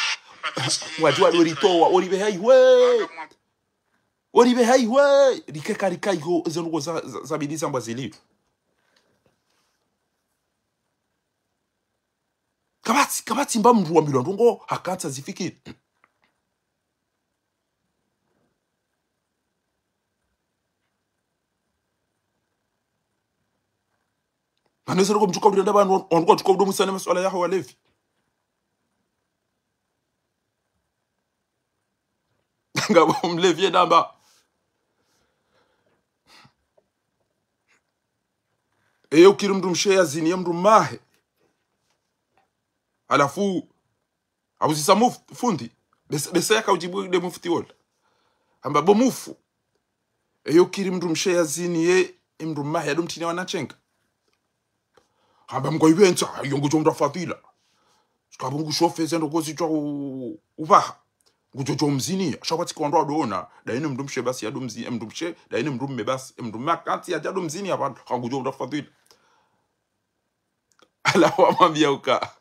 S1: wajwa doritowa oribe hei hwe oribe hei hwe rikekarika iho zenugo za bidisa mbazili kabati mba mru wa milondo ngo hakata zifikiri anezero ko mchuka udenda banu onko chuka udomu sana maswala yaho walevi ngabo mlevi ndamba eyo kirimdu msheya zini yamdu mahe alafu abuzisa fundi bese yakaujibu de mufti wala amba bo mufu eyo kirimdu msheya zini ye imdu mahe adumtini wanachenga hamba mkoibenza yongo jomda fatila skabungu shofeze ndo kozi twa ubaha ngujojo mzini shawati kondo adona daine mdumshe basi ya dumzi mdumshe daine mdumme basi mdumma kanti ya jado mzini abantu kangujo mda fatila ala wamambia uka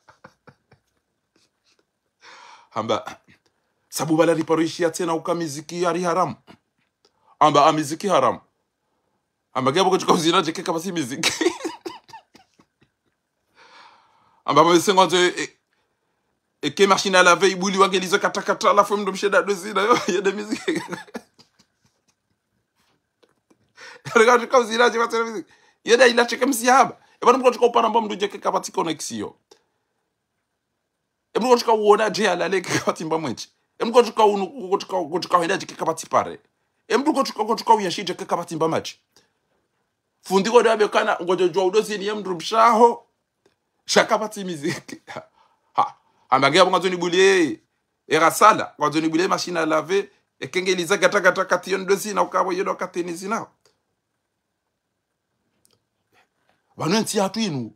S1: hamba sabu bala riparishia tena ukamiziki yari haram amba amiziki haram amba gabo kuchika uzina jeke kama si miziki amba mwesengo nzo eke machine à laver ibuli wangelizo katakata la femme de msheda dozina yo ya de musique regarde comme zina je va musique yeda ila cheka msiaba e bana mko upana mbom ndo jeke kapati connexion e mko uona je ala le kapati mbamwenchi e mko henda jeke kapati pare e mko uyashi jeke kapati mbamachi fundi ko dabe kana ngojo jwa udozini yemdru mshaho shakapati musique ambagia bongo ni bulie erasala kwa ni bulie machine à laver e kengeliza gata kation dosi na ukabo yodo katenizi na banu nti hatu inu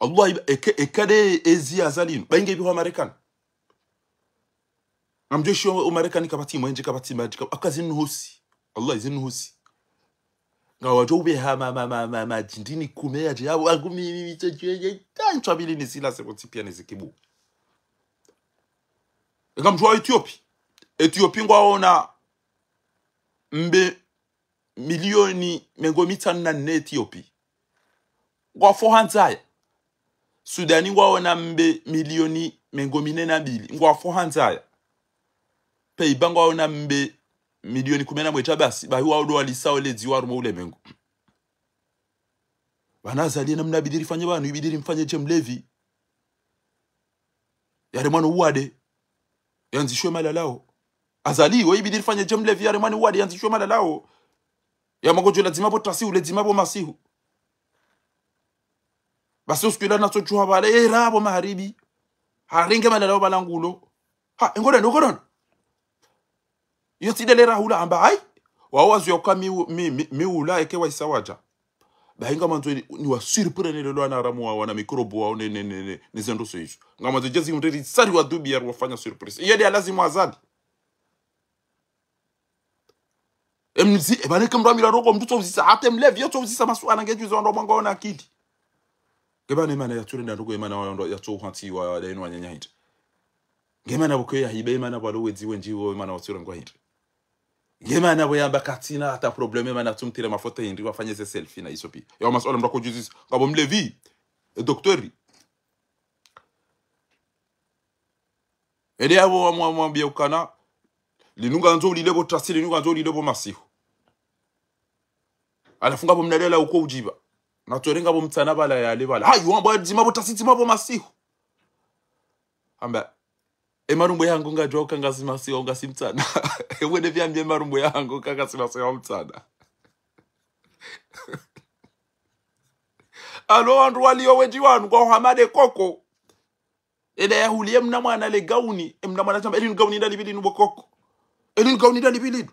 S1: Allah ekade ezi azalinu bainge biho American amjeshi o American kapati mwenje kapati magic akazinu husi Allah izinu husi ngawa jobe ha ma jindini kumea je abo agumi miteje tanchwabili ni sila sepoti pia nizikibu ngamjwa Ethiopia ngwaona mbe milioni mengomita na Ethiopia ngwa 400 Sudani ngwaona mbe milioni mengomine na bili ngwa 400 pei bangwaona mbe milioni 10 basi bahiwa odo alisao le diwaru mo ule mengo banazalie namna bidiri fanye banu bidiri mfanye Jemlevi yare mwana uwade yanzishwe malalao azali we bidiri fanye Jemlevi yare mwana uwade yanzishwe malalao ya magojo lazima potasi ule lazima bo masihu basi usikila nacho chua bale rabo maharibi haringe malala balangulo ha ngoda yo tidele hula amba ai wawazi yokami mi ula eke wa isawaja bahinga manzo ni wa surprendre lelo ana ramu wana microbe wa ne zendo seisho ngama jezi mteri sari wa dubi ya wafanya surprise yede lazima azali emzi ebane kamra mila roko mtu tozisa atem lev yo tozisa maswana ngejuzo ndo mwanga ona akidi gebane mana ya turenda ndoko emana wa ndo ya to hanti wa leno wanyanya hita ngemana bokwe ya hibe emana balo wedziwe njiwo emana wa turengwa hita ngemana boyamba katina ata probleme mana tumtire mafoto hindi wafanye se selfie na isopi ya maswala mrako juzis ngabo mlevi doktori ede abo mwambia ukana linunga nzo lilebo trasile linunga nzo lilebo masihu alafunga bomnalela uko ujiba na torenga bomtsana bala ya lebala hayi wamba dzima botasiti mabo masihu amba emarumbo yangu ngajoka ngazima siyo ngasimtsana wene vyambie marumbo yangu kakasima siyo mtsana alo andu walio weji wanu kwa hamade koko ede ya hulie mna mwana le gauni mna mwana chamba elinu gauni ndali bilinu bokoko elinu gauni ndali bilinu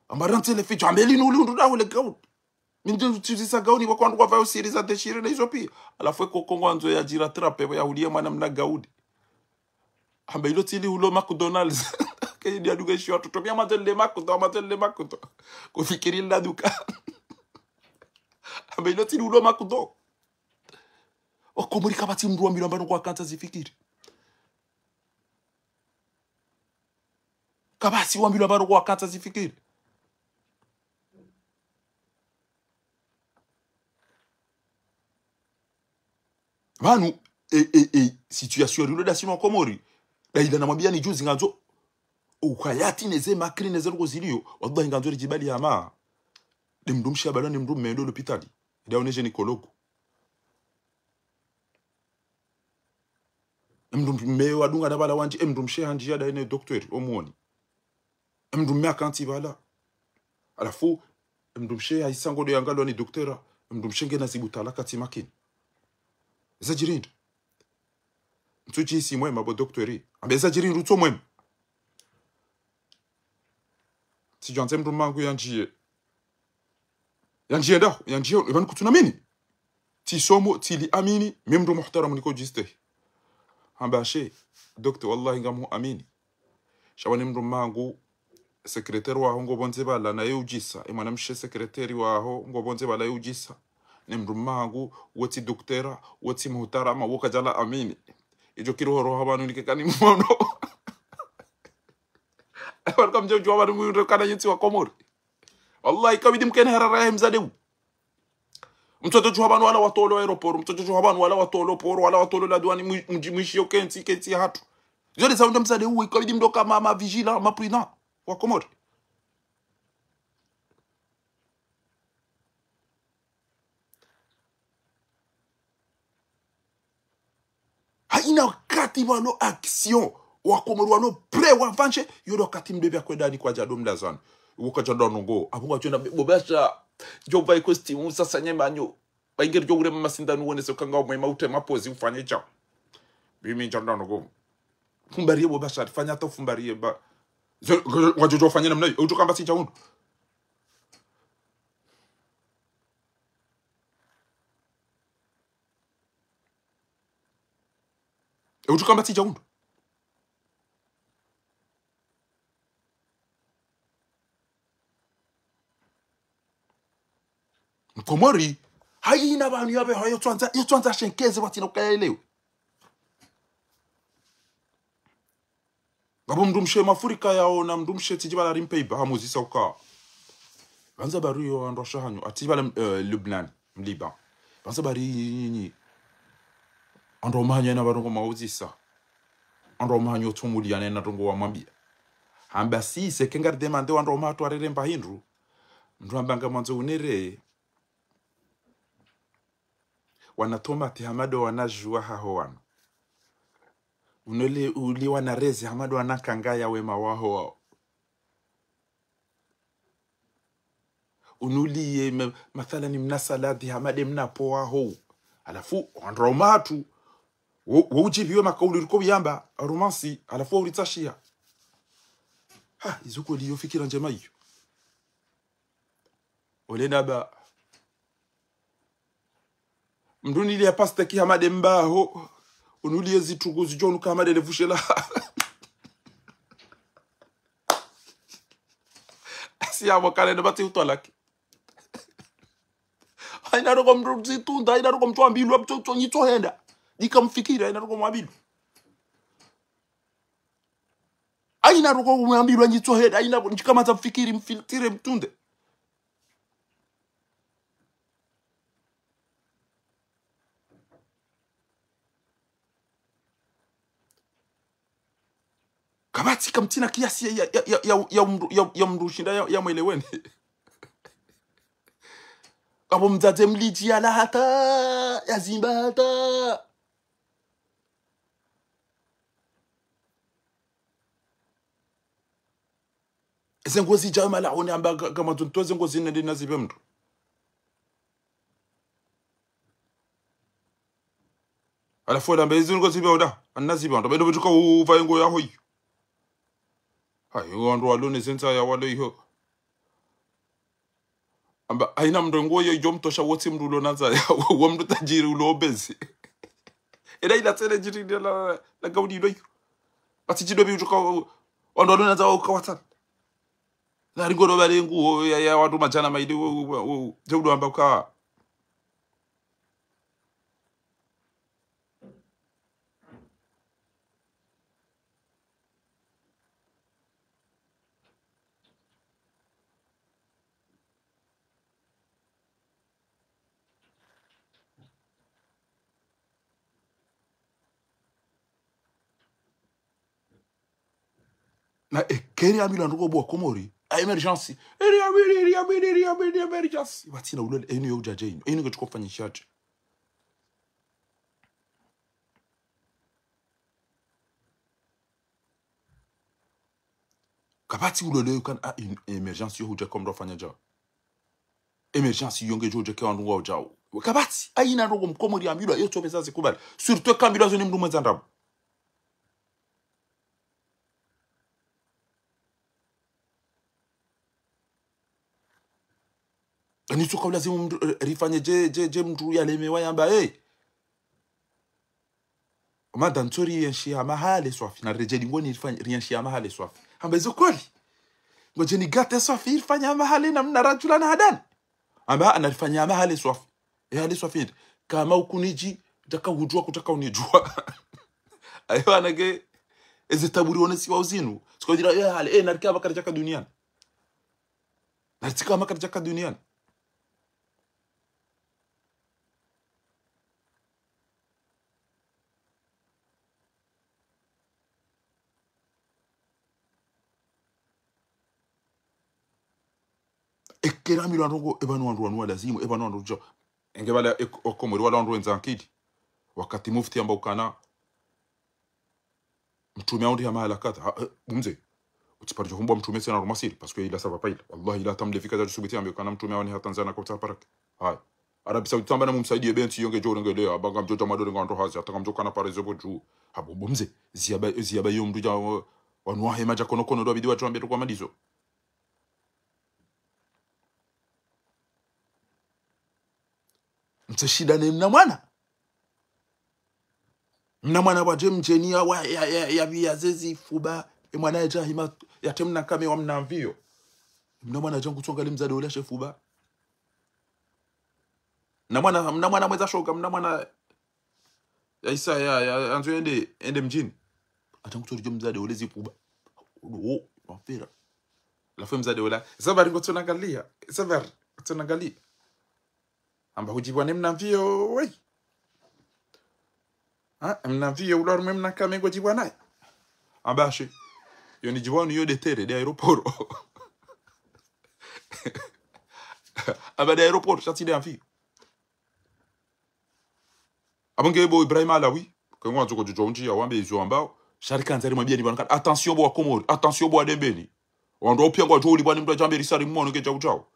S1: ambarante le ficho ambelinu uli undu dawo le gauni mindu tuzisa gauni kwa kwandu kwa vayo siri za deshire na isopi alafu koko ngwanzo ya jira trape ya hulie mwana mna gauni amba ilo tili ulo McDonald's ke dia duga shi watu tobia matelle makuto kufikiri la duka amba ilo tili ulo makudo okomurika bati mndu ambiro mbano kwa kanta zifikiri kabasi wambiro mbano kwa kanta zifikiri banu situation rilo dasino komori daida namwambia ni juzi nganzo ukayati neze makri neze ruko zilio wallahi nganzo rijibali hama demdumsha balani mdum mendo l'hôpital daone gynécologue mdum me wadunga dabala wanji mdumshe hanjia da ene docteur omoni mdum me akanti bala alafu mdumshe aisango de yangalo ni docteur mdumshe ngena zibutala kati makini zajirinda mtuji si mwema bo doctori ambeza jiri ruto mwema si jante mdu mangu yanjie da yanjie ibanu kutunamini ti somo ti li amini mimdu muhtaram niko jiste ambashe doctor wallahi ngamu amini shawani mdu mangu secrétaire wa ngo bonze bala na yujisa imana mshe secrétaire wa ngo bonze bala yujisa nemdu mangu woti doctora woti muhtarama wokajala amini ijo kiroho habanu nikekani mmono warkam jo jo habanu mu kana yinti wa komori wallahi kabidi mkene harara mzadeu mtoto jo habanu wala watolo aeroport mtoto jo habanu wala watolo poro wala watolo la douane mjimushi kenti hatu zole saunda mzadeu kabidi mdoka mama vigila ma prudent wa komori haina kati wano action wakomoro wano pre wavanche yodo kati mbebe kwenda ni kwa jado mlazana uko jado nongo abunga chona bobasha joba ikosti musasa nyemanyo baingere jogure masindano wone so kanga omwe maute mapozi ufanye cha bimi jado nongo fumbariye bobasha fanya to fumbariye ba wajojo fanya namna utukamba si cha undu utukamba si cha undu Komori haina banu yabe hayo twanza shenkeze bati nokaelewe babo mdumshe mafurika yao na mdumshe tijibala rimpeiba hamuzisa uka banza bari yo ando shahanyo atibala Lebanon mliba banza bari ni ando mahanya na barongo mauzisa ando mahanyo tumuliane na rongo wa mambia hamba si se kengar demande ando mato areremba hindru ndwambanga manzo unere wanatoma ti hamado wanajua haho wana unole uli wanarezi hamado wanakangaya wema waho wao unuli mathala ni mnasaladi hamade mnapo waho alafu andro matu wo ujibiwe makauli riko yamba romansi alafu uritashia izo kweli yofikira njema hiyo olena ba mduni ile pasta ki hamade mbaho unulie zituguzi jonu kama de levushela si amo kale ne bati utolaki aina roko mruzi tunda aina roko mtu ambilu mtu nyito henda nikamfikira aina roko mwabilu aina roko mwambilu nyito henda aina kama tamfikiri mfiltire mtunde kabati kamtina kiasi ya mrushinda ya mweleweni abo mzate mliji ya lahata ya zimba hata zengozi jama la honi amba kama tunto zengozi nende nazibe mtu ala foda mbe zengozi be oda anazibe ndo bendo tuka uva ngo ya hoyi hayo ndo alone sensa ya wale hiyo amba aina mndongo yo jomtosha wote mrulo naza wa mndu tajiri ulobezi ila ila tele jiri la gaudi doyo ati jido bi tuka ndo alone naza ukawata na ringoro bale nguo ya watu majana maide jeudo amba ka na ekeri amilo ndoko bo komori emergency emergency batina ulole eno yo jaje ino eno ngo tukofanyisha ati kabati ulole kan emergency yo comme do fanya ja emergency yonge joje ke wandu wa jao kabati aina ndoko mkomori amilo yo topeza zikubali surtout kamilo zo ni mndu mwenzandabu ni tuka lazima rifanye je mtu yalemewa yamba madan tori yanshia mahali swafi na rejeli ngoni rifanye yanshia mahali swafi amba hizo kweli ngoje ni gate swafi rifanye mahali na mnarajula na hadan amba anarifanya mahali swafi hali swafi kama ukuniji taka hujua kutaka unijua ayo anage ezitaburi onesi wa uzinu siko dira hali narika bakarjaka duniani narika bakarjaka duniani ekera milo ndongo ebanu andu lazima ebanu andu jo engebala okomori wala andu enzankidi wakati mufti amba ukana mtume aundi ya mahala kata mumze utiparjo humbo mtume sana rumasiri parce que ila saba paila wallahi la tamle fika za subiti amba ukana mtume awani Tanzania kwa taparak hai arabi saudi tamba na mumsaidie benti yonge jo ngele abanga mjoja madore ngando hazi ataka mjokana pare zobo ju abo mumze ziaba yo mduja wanwa hema ja kono do bidi watu ambe kwa madizo mtashida ni mna mwana wa jemjeni ya viazezi fuba mwana ya hima ya temna kame wa mnamvio mna mwana jangu tonga limzade ole shefuba mna mwana mweza shoka mna mwana ya isa ya anzo ende mjini atangu tori jemzade ole zifuba mafira la femme zade ole sabari ngotona galia sabari ngotona galia amba hujibwa ni mnamvio wei mnamvio ulor memna kame go jibwa naye ambashi yoni jibwa yo detere de aeroport aba de aeroport chati de amfi abonge bo Ibrahim Alawi ko ngwa zoko jonji ya wambe izo ambao sharika nzari mwambia ni bwana attention bo akomori attention bo adembeni wando pia ngwa joli bwana mtu jambe risari mmono ke chao chao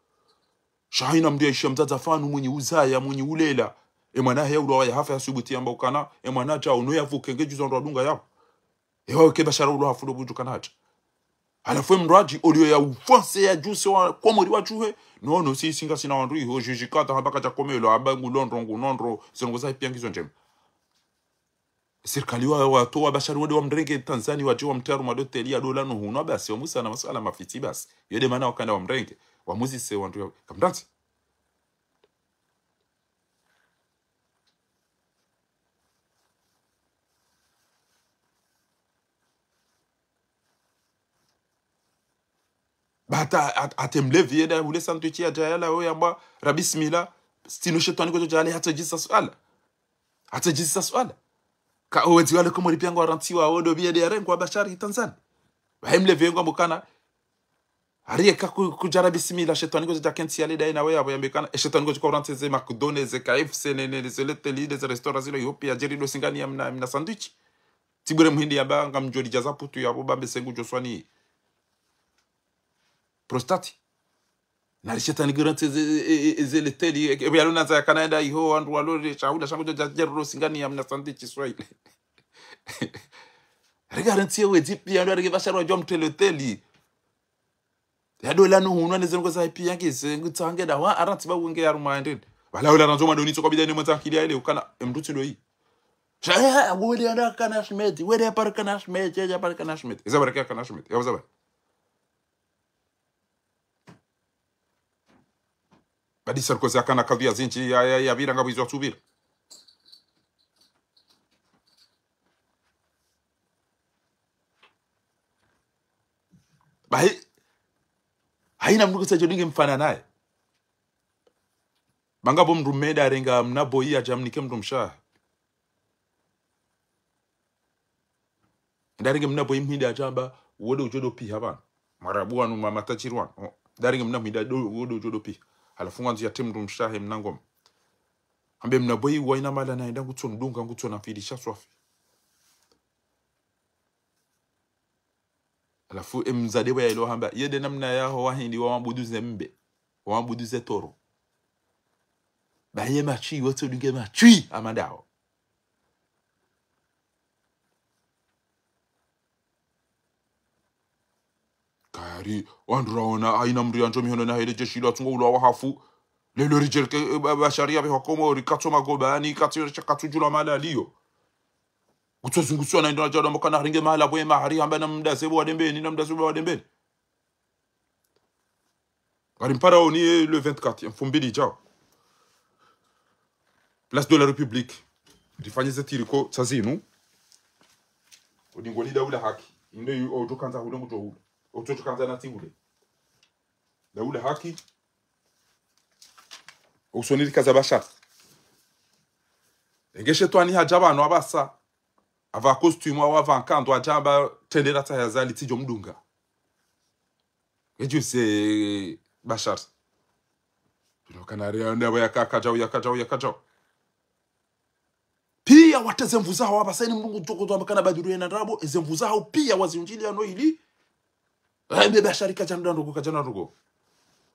S1: shahina mdia isha mzaza fanu mwenye uzaya mwenye ulela mwana he ulo ya hafa subuti amba ukana mwana cha uno yavuke ngejuzo ndo dunga yao ewa ke bashara ulo hafu do buju kanacha alafu mraji olio ya ufonse ya juse wa komori wa chuhe no si singa sina wandu ho jijikata habaka cha komelo abangu nondro songo za pia ngizo njema serikali wa watu wa bashara wa mrenge Tanzania wa jiwa mtaru madoteli ya dola no huno basi wa musa na masala mafiti basi yode maana wakanda wa mrenge wa muzi se wandu kamdansi bata atemlevi yeda ule santuchi ya jayala we amba rabismila stino shetani ko jale hata jisa swala ka owezi wale komo lipiango arantiwa odo biede ya rengo bashari Tanzania bahemlevi ngo mbukana ariye ka kujara bismila shetani ko jakensi yale dai na we abo yambekana shetani ko koranteze McDonald's KFC ne zeleteli des restaurants ile yopi ya jerido singani ya mna sandwich tibure muhindi yamba ngamjodi jaza putu ya baba sengu joswani prostati na shetani garante zele teli ebe alona za Canada iho andu walore chahuda shango jero singani ya mna sandwich Swahili regaranti we dipi ando rege basharo jom teli ya dola no hunwa nezengo za ipi yake ngutsange da wa aranti ba wenge yaruma ndeni bala ula ranzo madoni tsoko bidani mwanzakili ile ukana mduti ndo hii shaya wole anda kana shmeti wele par kana shmeti ya par kana shmeti za baraka kana shmeti ya zaba badi Sarkozy akana kadhia zinchi ya vira ngabu izo subira bahi haina mndugu sajo ninge mfana naye bangabo mrumeda renga mnabo ya jamnike mrumsha ndaringe mnabo imhida jamba wodo jodo pi habana marabu anu mamatachirwan ndaringe mnamhida wodo jodo pi alafunga nzi ya timu mshahe mnangom ambe mnaboi waina mala na ndangu tso ndunga ngutso na fidisha swafi alafu mzade wa ilo hamba yede namna ya ho wahindi wa mabuduze mbe wa mabuduze toro baye machi woto dunge machi amadao kari wandraona aina mri anjo mihono na hele jeshi la tungo ulo wa hafu lelo rijerke basharia be hokomo rikatso magobani katso chakatujula mala liyo utozunguswa na ndo jado mokana ringe mala bwe mahari hamba na mda sebo wadembeni na mda sebo wadembeni kari mpara oni le 24 mfumbili jao place de la République rifanyeze tiriko tsazinu odingoli daula haki ndo otokanza hulo muto otokanza na tingule daula haki usoniri kazabasha engeshe twani hajabano abasa ava costume wa vankando ajamba tendera tayazali tijo mdunga eju se bashar kanari anda ya kakajao pia watazemvuza hawa abasa ni mdungu toko ambakana baduru na rabo ezemvuza hao pia wazinjili ano ili ambe bashari kajanda ndogo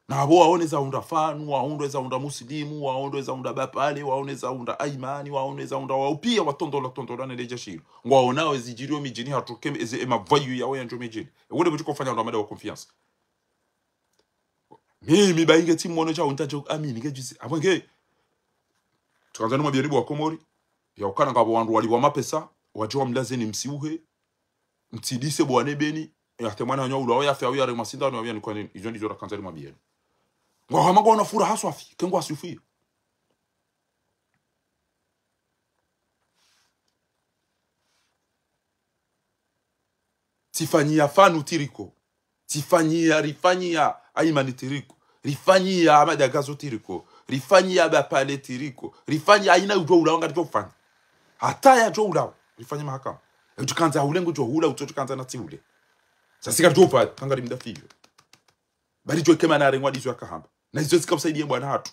S1: na abo waoneza unda fanu waoneza unda muslimu waoneza unda bapale waoneza unda aimani waoneza unda waupia watondola ne jeshiro ngwaonao ezijirio mijini hatuke eze emavayu yawe yanjo mijini wode bucho kufanya ndo amada wa confiance mimi bainge timono cha untajo amini ngejisi abonge tukanzana mabiribu wa komori ya ukana ngabo wandu wali wa mapesa wajua mlazeni msiuhe mtidise bwane beni ya temana nyo ulo ya fa ya remasinda no ya ni kwani izo ndizo rakanzani mabiribu ngo hamago na fura haswafi kengo asufi tifanyia fanu tiriko tifanyia rifanyia aimani tiriko rifanyia amadagazo tiriko rifanyia bapale tiriko rifanyia aina ujo ula ngati tofanya hata ya jo ula rifanyia mahakama tukanza ulengo jo ula utotukanza na tiule sasa tofa kangari mdafio bali jo kema na rengwa dizo akahamba na hizo zikamsaidia bwana hatu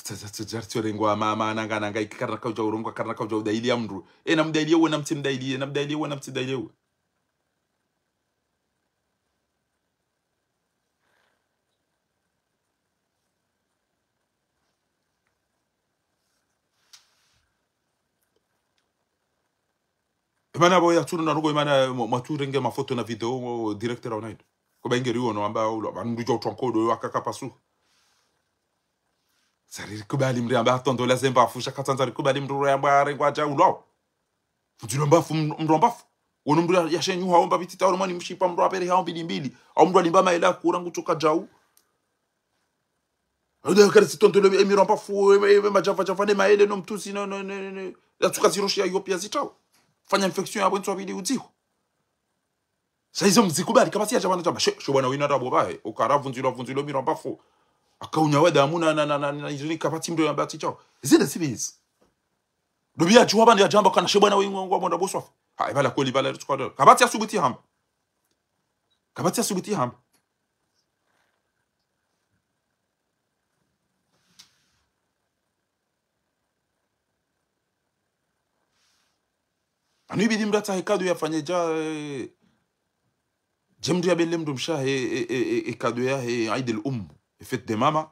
S1: sasa jartio rengwa mama nanga ikikana kauja urongo karna kauja udaili ya mru na mdaili wewe na mtimdaili na mdaili wewe na mtimdaili wewe Imana boya tunu na rugo imana maturenge mafoto na video director onaid ko bengeri ono ambao lo bandu jo tronkodo akakapasu sari kubali mri amba tondo la zemba fusha katanza kubali mru amba rengwa ja ulo futulo mbafu mrombafu wono mru ya shenyu haomba bitita ono mani mshipa mru apere haombi mbili au mru alimba maila kurangu toka jau ode karisi tondo le emirombafu majafa jafa ne maele no mtusi no ya tukaziroshia yopia zitao fanya infection ya bwenzo abili uziko saizo mzikubali kama si acha bana sho bwana wina rabo bae ukaravu mirambafu akaunya weda amuna na izini kapati mdo ya bati chao zile sibizi dobia chuwa bana ya jamba kana sho bwana wingo ngwa mwanda boswa ha bala koli bala tukado kabati asubuti hamba ani bidi mdata hekadu yafanye ja jemdu ya belem dum sha kadu ya Eid al-Umm fête de mama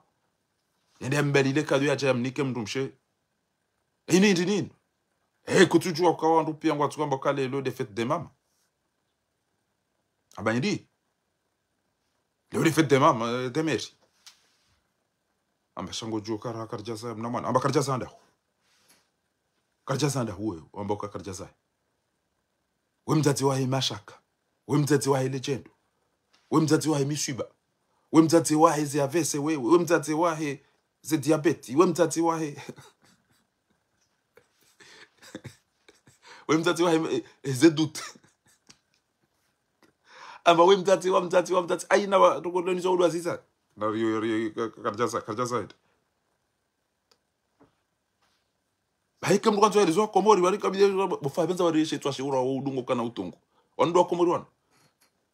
S1: yende mbeli le kadu ya jam nikem dum she nini kutujua kwa wandu pia ngwa tukamba kale lo de fête de mama abanyidi le de fête de mama de merci amba shango jua kara karjaza mnaman amba karjaza anda huyo amba karjaza wemzazi wahe mashaka wemzazi wahe legend wemzazi wahe mishiba wemzazi wahe ziavese wewe wemzazi wahe ze diabeti wemzazi wahe wemzazi wahe ze dut ama wemzazi aina wa tukoloni zo ulwaziza na yo karjaza baike mtu kwanza elizo komori bari kabide bofa benza bari shetwa shura udungo kana utungo ondo komori wan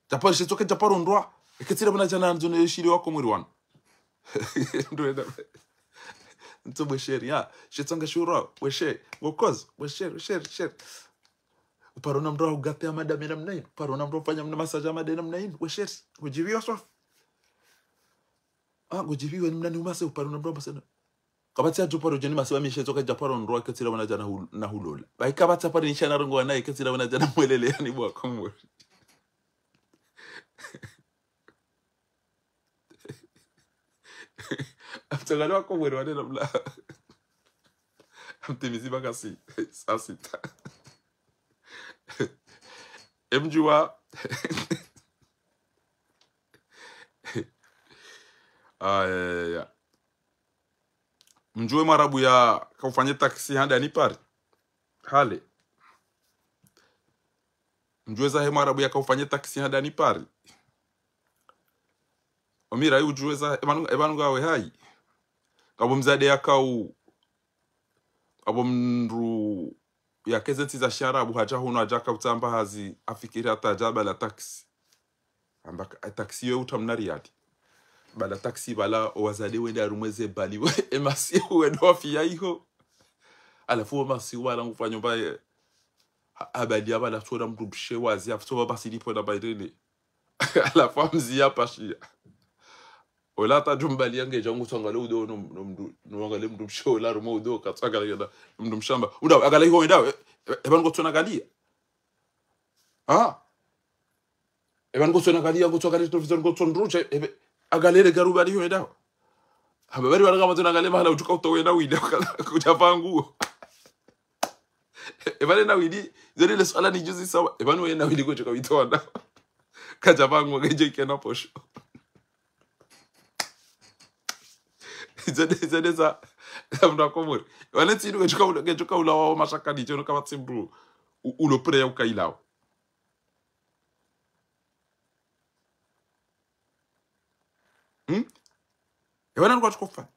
S1: japar shetwa ke japar ondwa eketira bana jana nzone shiri wa komori wan ndo enda nto bwesheri ya shetanga shura weshe ngokoz wesher uparona mdwa ugate amada mena mnain uparona mdwa fanya mna massage amada mena mnain wesher ujibiwa swa ujibiwa mna umase uparona mdwa basana kabati ya joparo jeni masiba mishe toka japaro nroa ketira wana jana na hulola bai kabati apari nishana rongo wana ketira wana jana mwelele yani bwa komori amtangalo komori wane na mla amtimizi bakasi sasita mjua ya mjue marabu ya kaufanye taksi handa ni pari hale mjue za he marabu ya kaufanye taksi handa ni pari omira yu mjue za ebanu gawe hai kabo mzade ya kau kabo mru ya kezeti za sharabu haja huno haja kautamba hazi afikiri hata jaba la taksi amba taksi yo utamnari yadi bala taxi bala wazade wenda rumweze bali emasi wendo afia hiyo alafu masi wala ngufanya mbaye abali abala toda mrubshe wazi afto basi lipo na baidene alafu mzia pashia ola ta jumbali yange jangu tsangale udo no ngale mrubshe ola rumo udo katsagala yada mrumshamba uda agala hiyo wenda eban gotona galia eban gotona galia gotona television gotona ruche agalele garuba liyo edawa habari wala kama tunangalia mahala utuka utowena wili kujapangu ebale na wili zile le swala ni juzi sawa ebanu wena wili kutoka witona kajapangu ngeje kena posho zile za mna komori wale tinu ngejuka ulawa mashaka ni jono kama tsimbru ulo pre ya ukailao ebana ngwa tkofa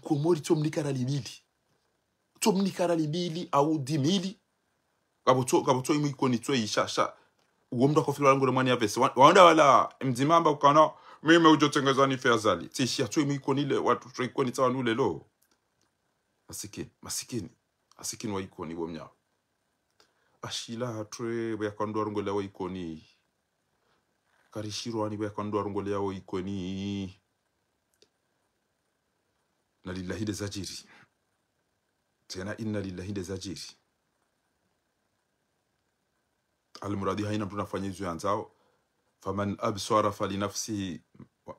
S1: komori tomnikara libili au 10,000 kabuto imikoni to ishasha uomda kofila ngore mwani avese waenda wala mzimamba ukana mimi ujotengeza ni fezali tishia to imikoni ile watu trikoni tawa nule lo masikini wa ikoni bomnya ashila hatwe bya kandwa ngole wa ikoni karishiro ani bya kandwa ngole yao ikoni na lillahi de zajiri tena inna lillahi ndezajiri almuradi haina mtu nafanya hizo yanzao faman absara falinafsihi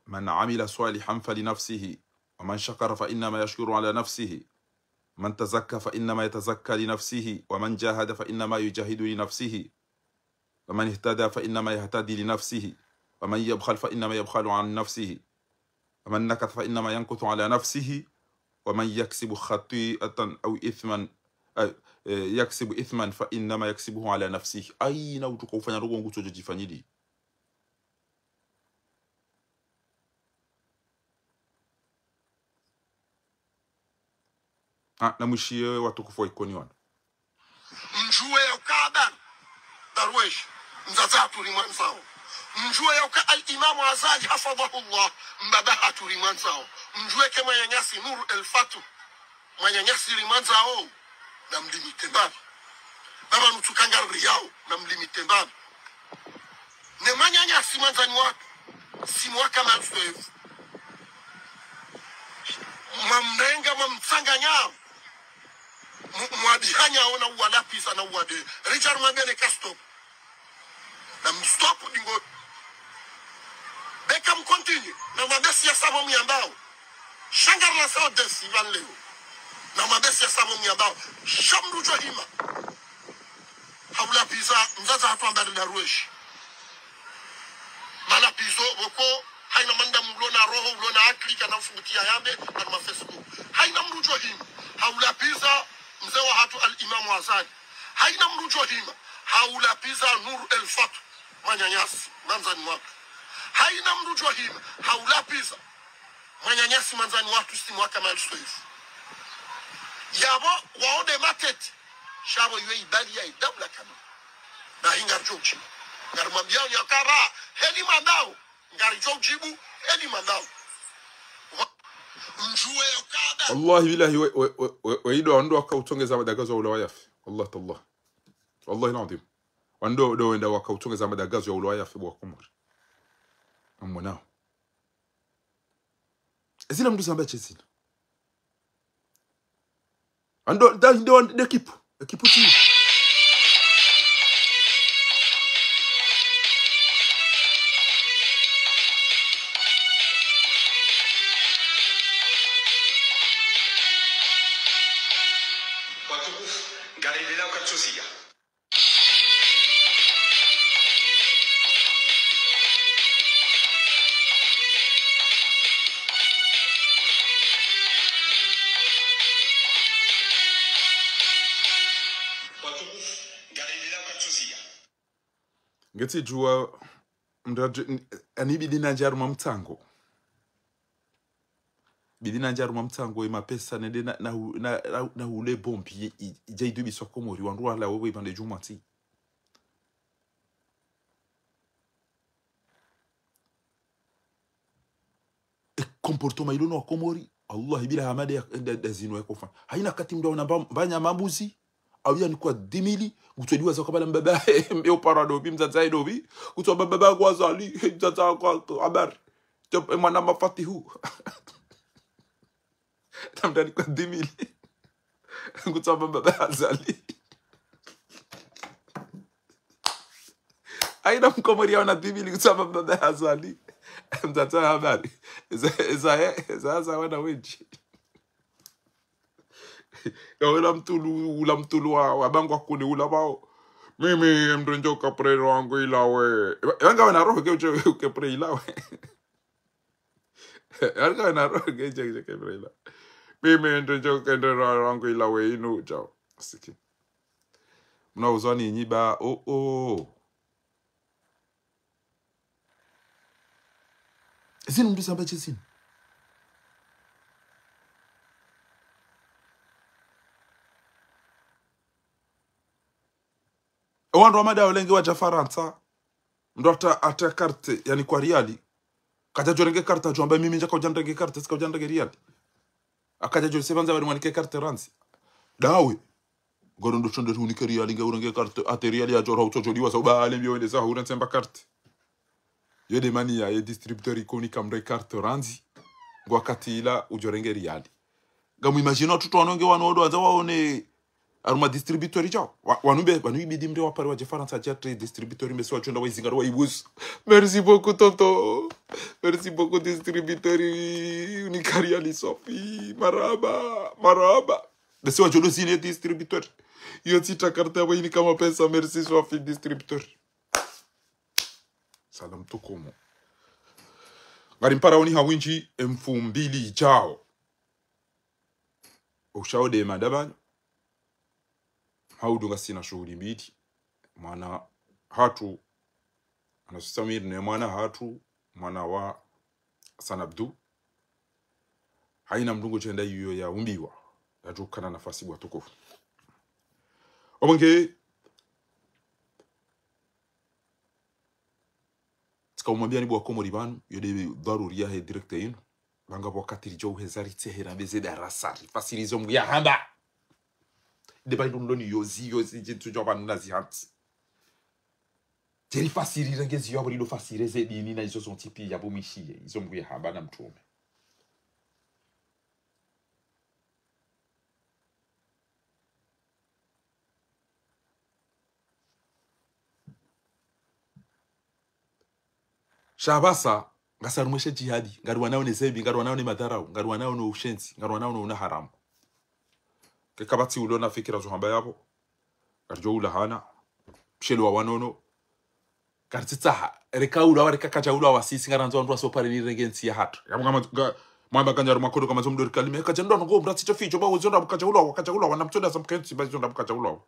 S1: man amila salihan falinafsihi ومن شكر فإنما يشكر على نفسه من تزكى فإنما يتزكى لنفسه ومن جاهد فإنما يجاهد لنفسه ومن اهتدى فإنما يهتدي لنفسه ومن يبخل فإنما يبخل عن نفسه ومن نكث فإنما ينكث على نفسه ومن يكسب خطيئة أو إثما يكسب إثما فإنما يكسبه على نفسه أين utakufanya rogo ngucho jifanyidi na mshie watukufu wa ikoni wana
S2: mjue ya Kaaba Darwish mzazatu limansao mjue ya al-Imam Azali hafadhahullah mbabahatu limansao mjue kama yanyasi Nur el-Fatu manyanyasi limansao na mlimite mbabi baba nutukanga riyao na mlimite mbabi ne manyanyasi manzani watu si mwaka malfevu mamrenga mamtsanganya mwadihanya ona uwalapisa na uwade Richard Mabene kastop na mstop dingo Beckham continue na mabesi ya Samo Miambao Shangar la sao desi van leo na mabesi ya Samo Miambao Shamru Johima haulapisa mzaza hatu ambari Darwish malapiso wako haina manda mlona roho mlona akli kana mfungutia yambe na mafacebook haina mrujo hima haulapisa mzee wa hatu al-Imam Azali haina mrujo hima haulapisa Nur el-Fatu manyanyasi manzani watu haina mrujo hima haulapisa manyanyasi manzani watu si mwaka malsoifu yabo waode market shabo ywe ibadi ya idabla kama na hinga jochi ngarmambiao yakara heli mandao ngari jojibu heli mandao mjue ya Kaaba
S1: wallahi billahi waido ando akautongeza madagazo ula wayafi wallahi tallah wallahi nadim ando do wenda wakautongeza madagazo ya ula wayafi bwa kumuri ammonao ezina mtu samba chesina ando ndo ekipu ti ngeti jua mdraje ani bidina njaruma mtango bidina njaruma mtango ima pesa nende na ule bombi jaidu bisokomori wandu la wewe bande jumati comportement ilono komori Allah bila hamade dazino yakofa haina kati mdo na banya mabuzi awia ni kwa 10,000 utodiwa za kabala mbaba mbeo parado bimzaza idobi utwa baba kwa Azali mzaza kwa habari top mwana mafatihu tamdani kwa 10,000 utwa baba Azali aina mkomori wana 10,000 utwa baba Azali mzaza habari za wana wengi ya ula mtulu wa bangwa kuni ula bao mimi mdonjo kapre wangu ilawe yanga wana roho kecho kapre ilawe yanga wana roho kecho kapre ilawe mimi mdonjo kapre wangu ilawe inu chao siki mna uzani nyiba zinu mdu samba chesini wandu amada olenge wa Faransa ndo ata carte yani kwa riali kaja jorenge carte jomba mimi njaka ujandenge carte sika ujandenge riali akaja jor sebanza bari mwanike carte ransi dawe gondo ndo chonde unike riali nga urenge carte ate riali ya jor hautojodiwa so bale mbio ende za uransemba carte yede mani ya distributeur iconique amre carte ransi wakati ila ujorenge riali Gamu imagine watoto wanonge wanodo anza waone aruma distributori chao. Wanube dimre wapare wa Faransa jatre distributori meso wachonda wa izinga wa ibus. Merci beaucoup tonton. Merci beaucoup distributori unikaria li Sophie. Maraba. Meso wachondo zile distributori. Yo tita karta wa ini kama pesa merci Sophie distributori. Salam tukomo. Ngari mpara oni hawinji M2 chao. Ushao de madaba haudunga sina shughuli mbili mwana hatu anasamir ne mwana hatu mwana wa Sanabdu haina mdungu chenda hiyo ya umbiwa yatukana nafasi bwa tukufu omonge tika umwambia ni bwa komori banu yode daruria he directe ino banga wakati rijo hezari tsehera beze darasa fasilizo mbuya hamba deba ndoni yozi jitu joba nazi hat jeri fasili ngezi yo buri do fasile ze dini na izo son tipi ya bomishi izo mbuya hamba na mtume Shabasa ngasarumeshe jihadi ngarwa nao ne zebi ngarwa nao ne madarau ngarwa nao no ushenzi ngarwa nao no haramu ke kabati ulona fikira zo hamba yabo garjo ula hana shelo wanono kartitsa reka ula wareka kacha ula wasisi ngaranzo ndo so pare ni regensi ya hatu kama mwamba kanjaro makodo kama zomdo kalime kacha ndo ngo mrati ficho ba uzonda bukacha ula wanamtoda samkensi ba zonda bukacha ula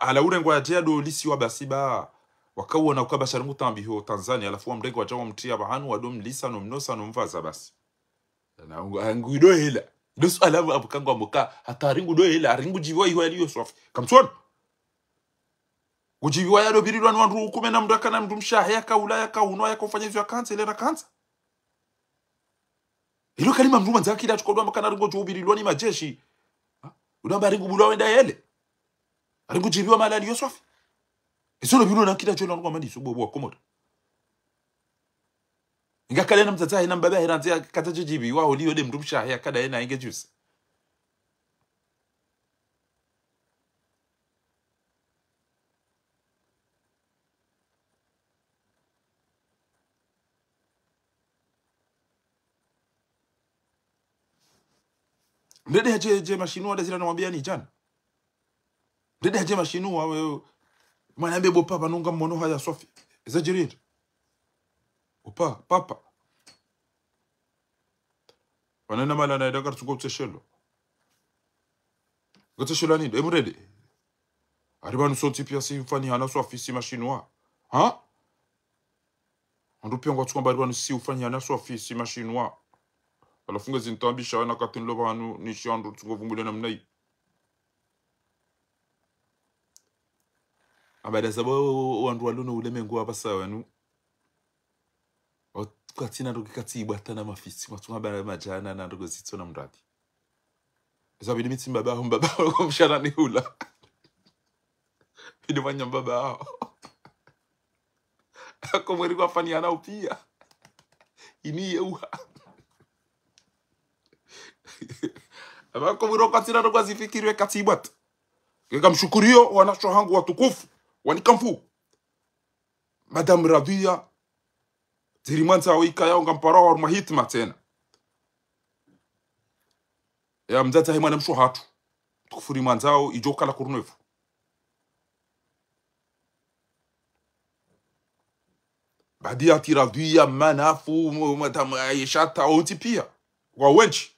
S1: ala urengo ya jado lisi wa basiba wakawa na ukabasha rungu tambiho Tanzania alafu wa mrengo wa jawa mtia bahanu wa dom lisa no mnosa no mvaza basi na nguido hela nusu alamu abukangwa muka hata ringu do hela ringu jiwa iho yaliyo sofi kamtson ujiwa yado birilwa nwandu ukume na mdaka na mdumsha yaka ulaya ka uno yaka ufanyizwa kansa ile na kansa ilo kalima mduma nzaki da tukodwa makana ringo jo birilwa ni majeshi udamba ringu bulwa wenda yele ringu jiwa malali yosofi isolo bino na kida jona ngwa mandi subo bwa komora ingakale na mtata ina mbaba hiranze kataje jibi wa oliyo de mdumsha ya kada ina inge juice ndede je mashinua dazira namwambia ni jana ndede je mashinua wewe mwana mbebo papa nunga mmono haya Sophie exaggerate opa papa wanana mala na edakar tuko tseshelo gotseshelo ni emrede aribanu sonti pia si ufani hana Sophie si machinwa ha andu pia ngwa tsomba aribanu si ufani hana Sophie si machinwa alafunga zintambisha na katinlo banu ni shandu tsugovumule na mnai abada sabo wandu walono ulemengo abasa wanu katina ndo kikatibwa tana mafisi matunga bara majana na ndo zitsona mradi zabi limiti mbaba kumshana ni hula bidi fanya mbaba akomweri kwa fani ana upia ini yeuha abakomweri katina ndo zifikiriwe katibwa kika mshukurio wanasho hangu watukufu wanikamfu Madame Rabia zirimanza wika yao ngampara wa mahitma tena ya mzata hema na msho hatu tukufuri manzao ijoka la kurunefu badia Rabia manafu Madame Aisha taoti pia wa wenchi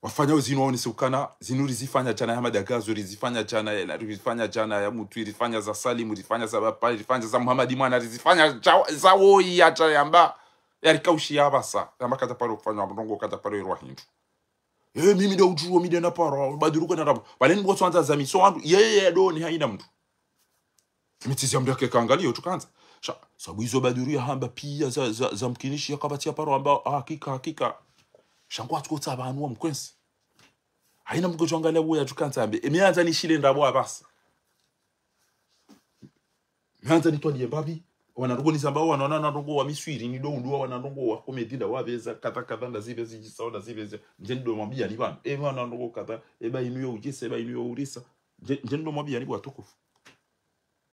S1: wafanya uzinu wao nisukana zinuri zifanya jana ya madagazo rizifanya jana ya rizifanya jana ya mutu rizifanya za Salimu rizifanya za Bapa rizifanya za Muhammad mwana rizifanya za woi ya yamba yarikaushi yabasa yamba kata paro kufanya mrongo kata paro irwa hindu mimi ndo ujuo mide na paro badiruko na rabo baleni mbo twanza za miso wandu yeye do ni haina mtu mitizi ya mdake kaangalia tukanza sababu hizo badiru hamba pia za mkinishi yakabati ya paro amba hakika shangwa tukotsa abantu wa mkwensi haina mgo jongala buya tukantambe emianza ni shile ndabo abasa mianza ni twali mbabi wanandugu ni samba wanaona nandugu wa miswiri ni ndo ndo wanandugu wa komedida wabeza kata ndazibe zijisaona zibe njendo mwambia ni bana wanandugu kata eba inuyo ujise eba inuyo urisa njendo mwambia ni bwatukufu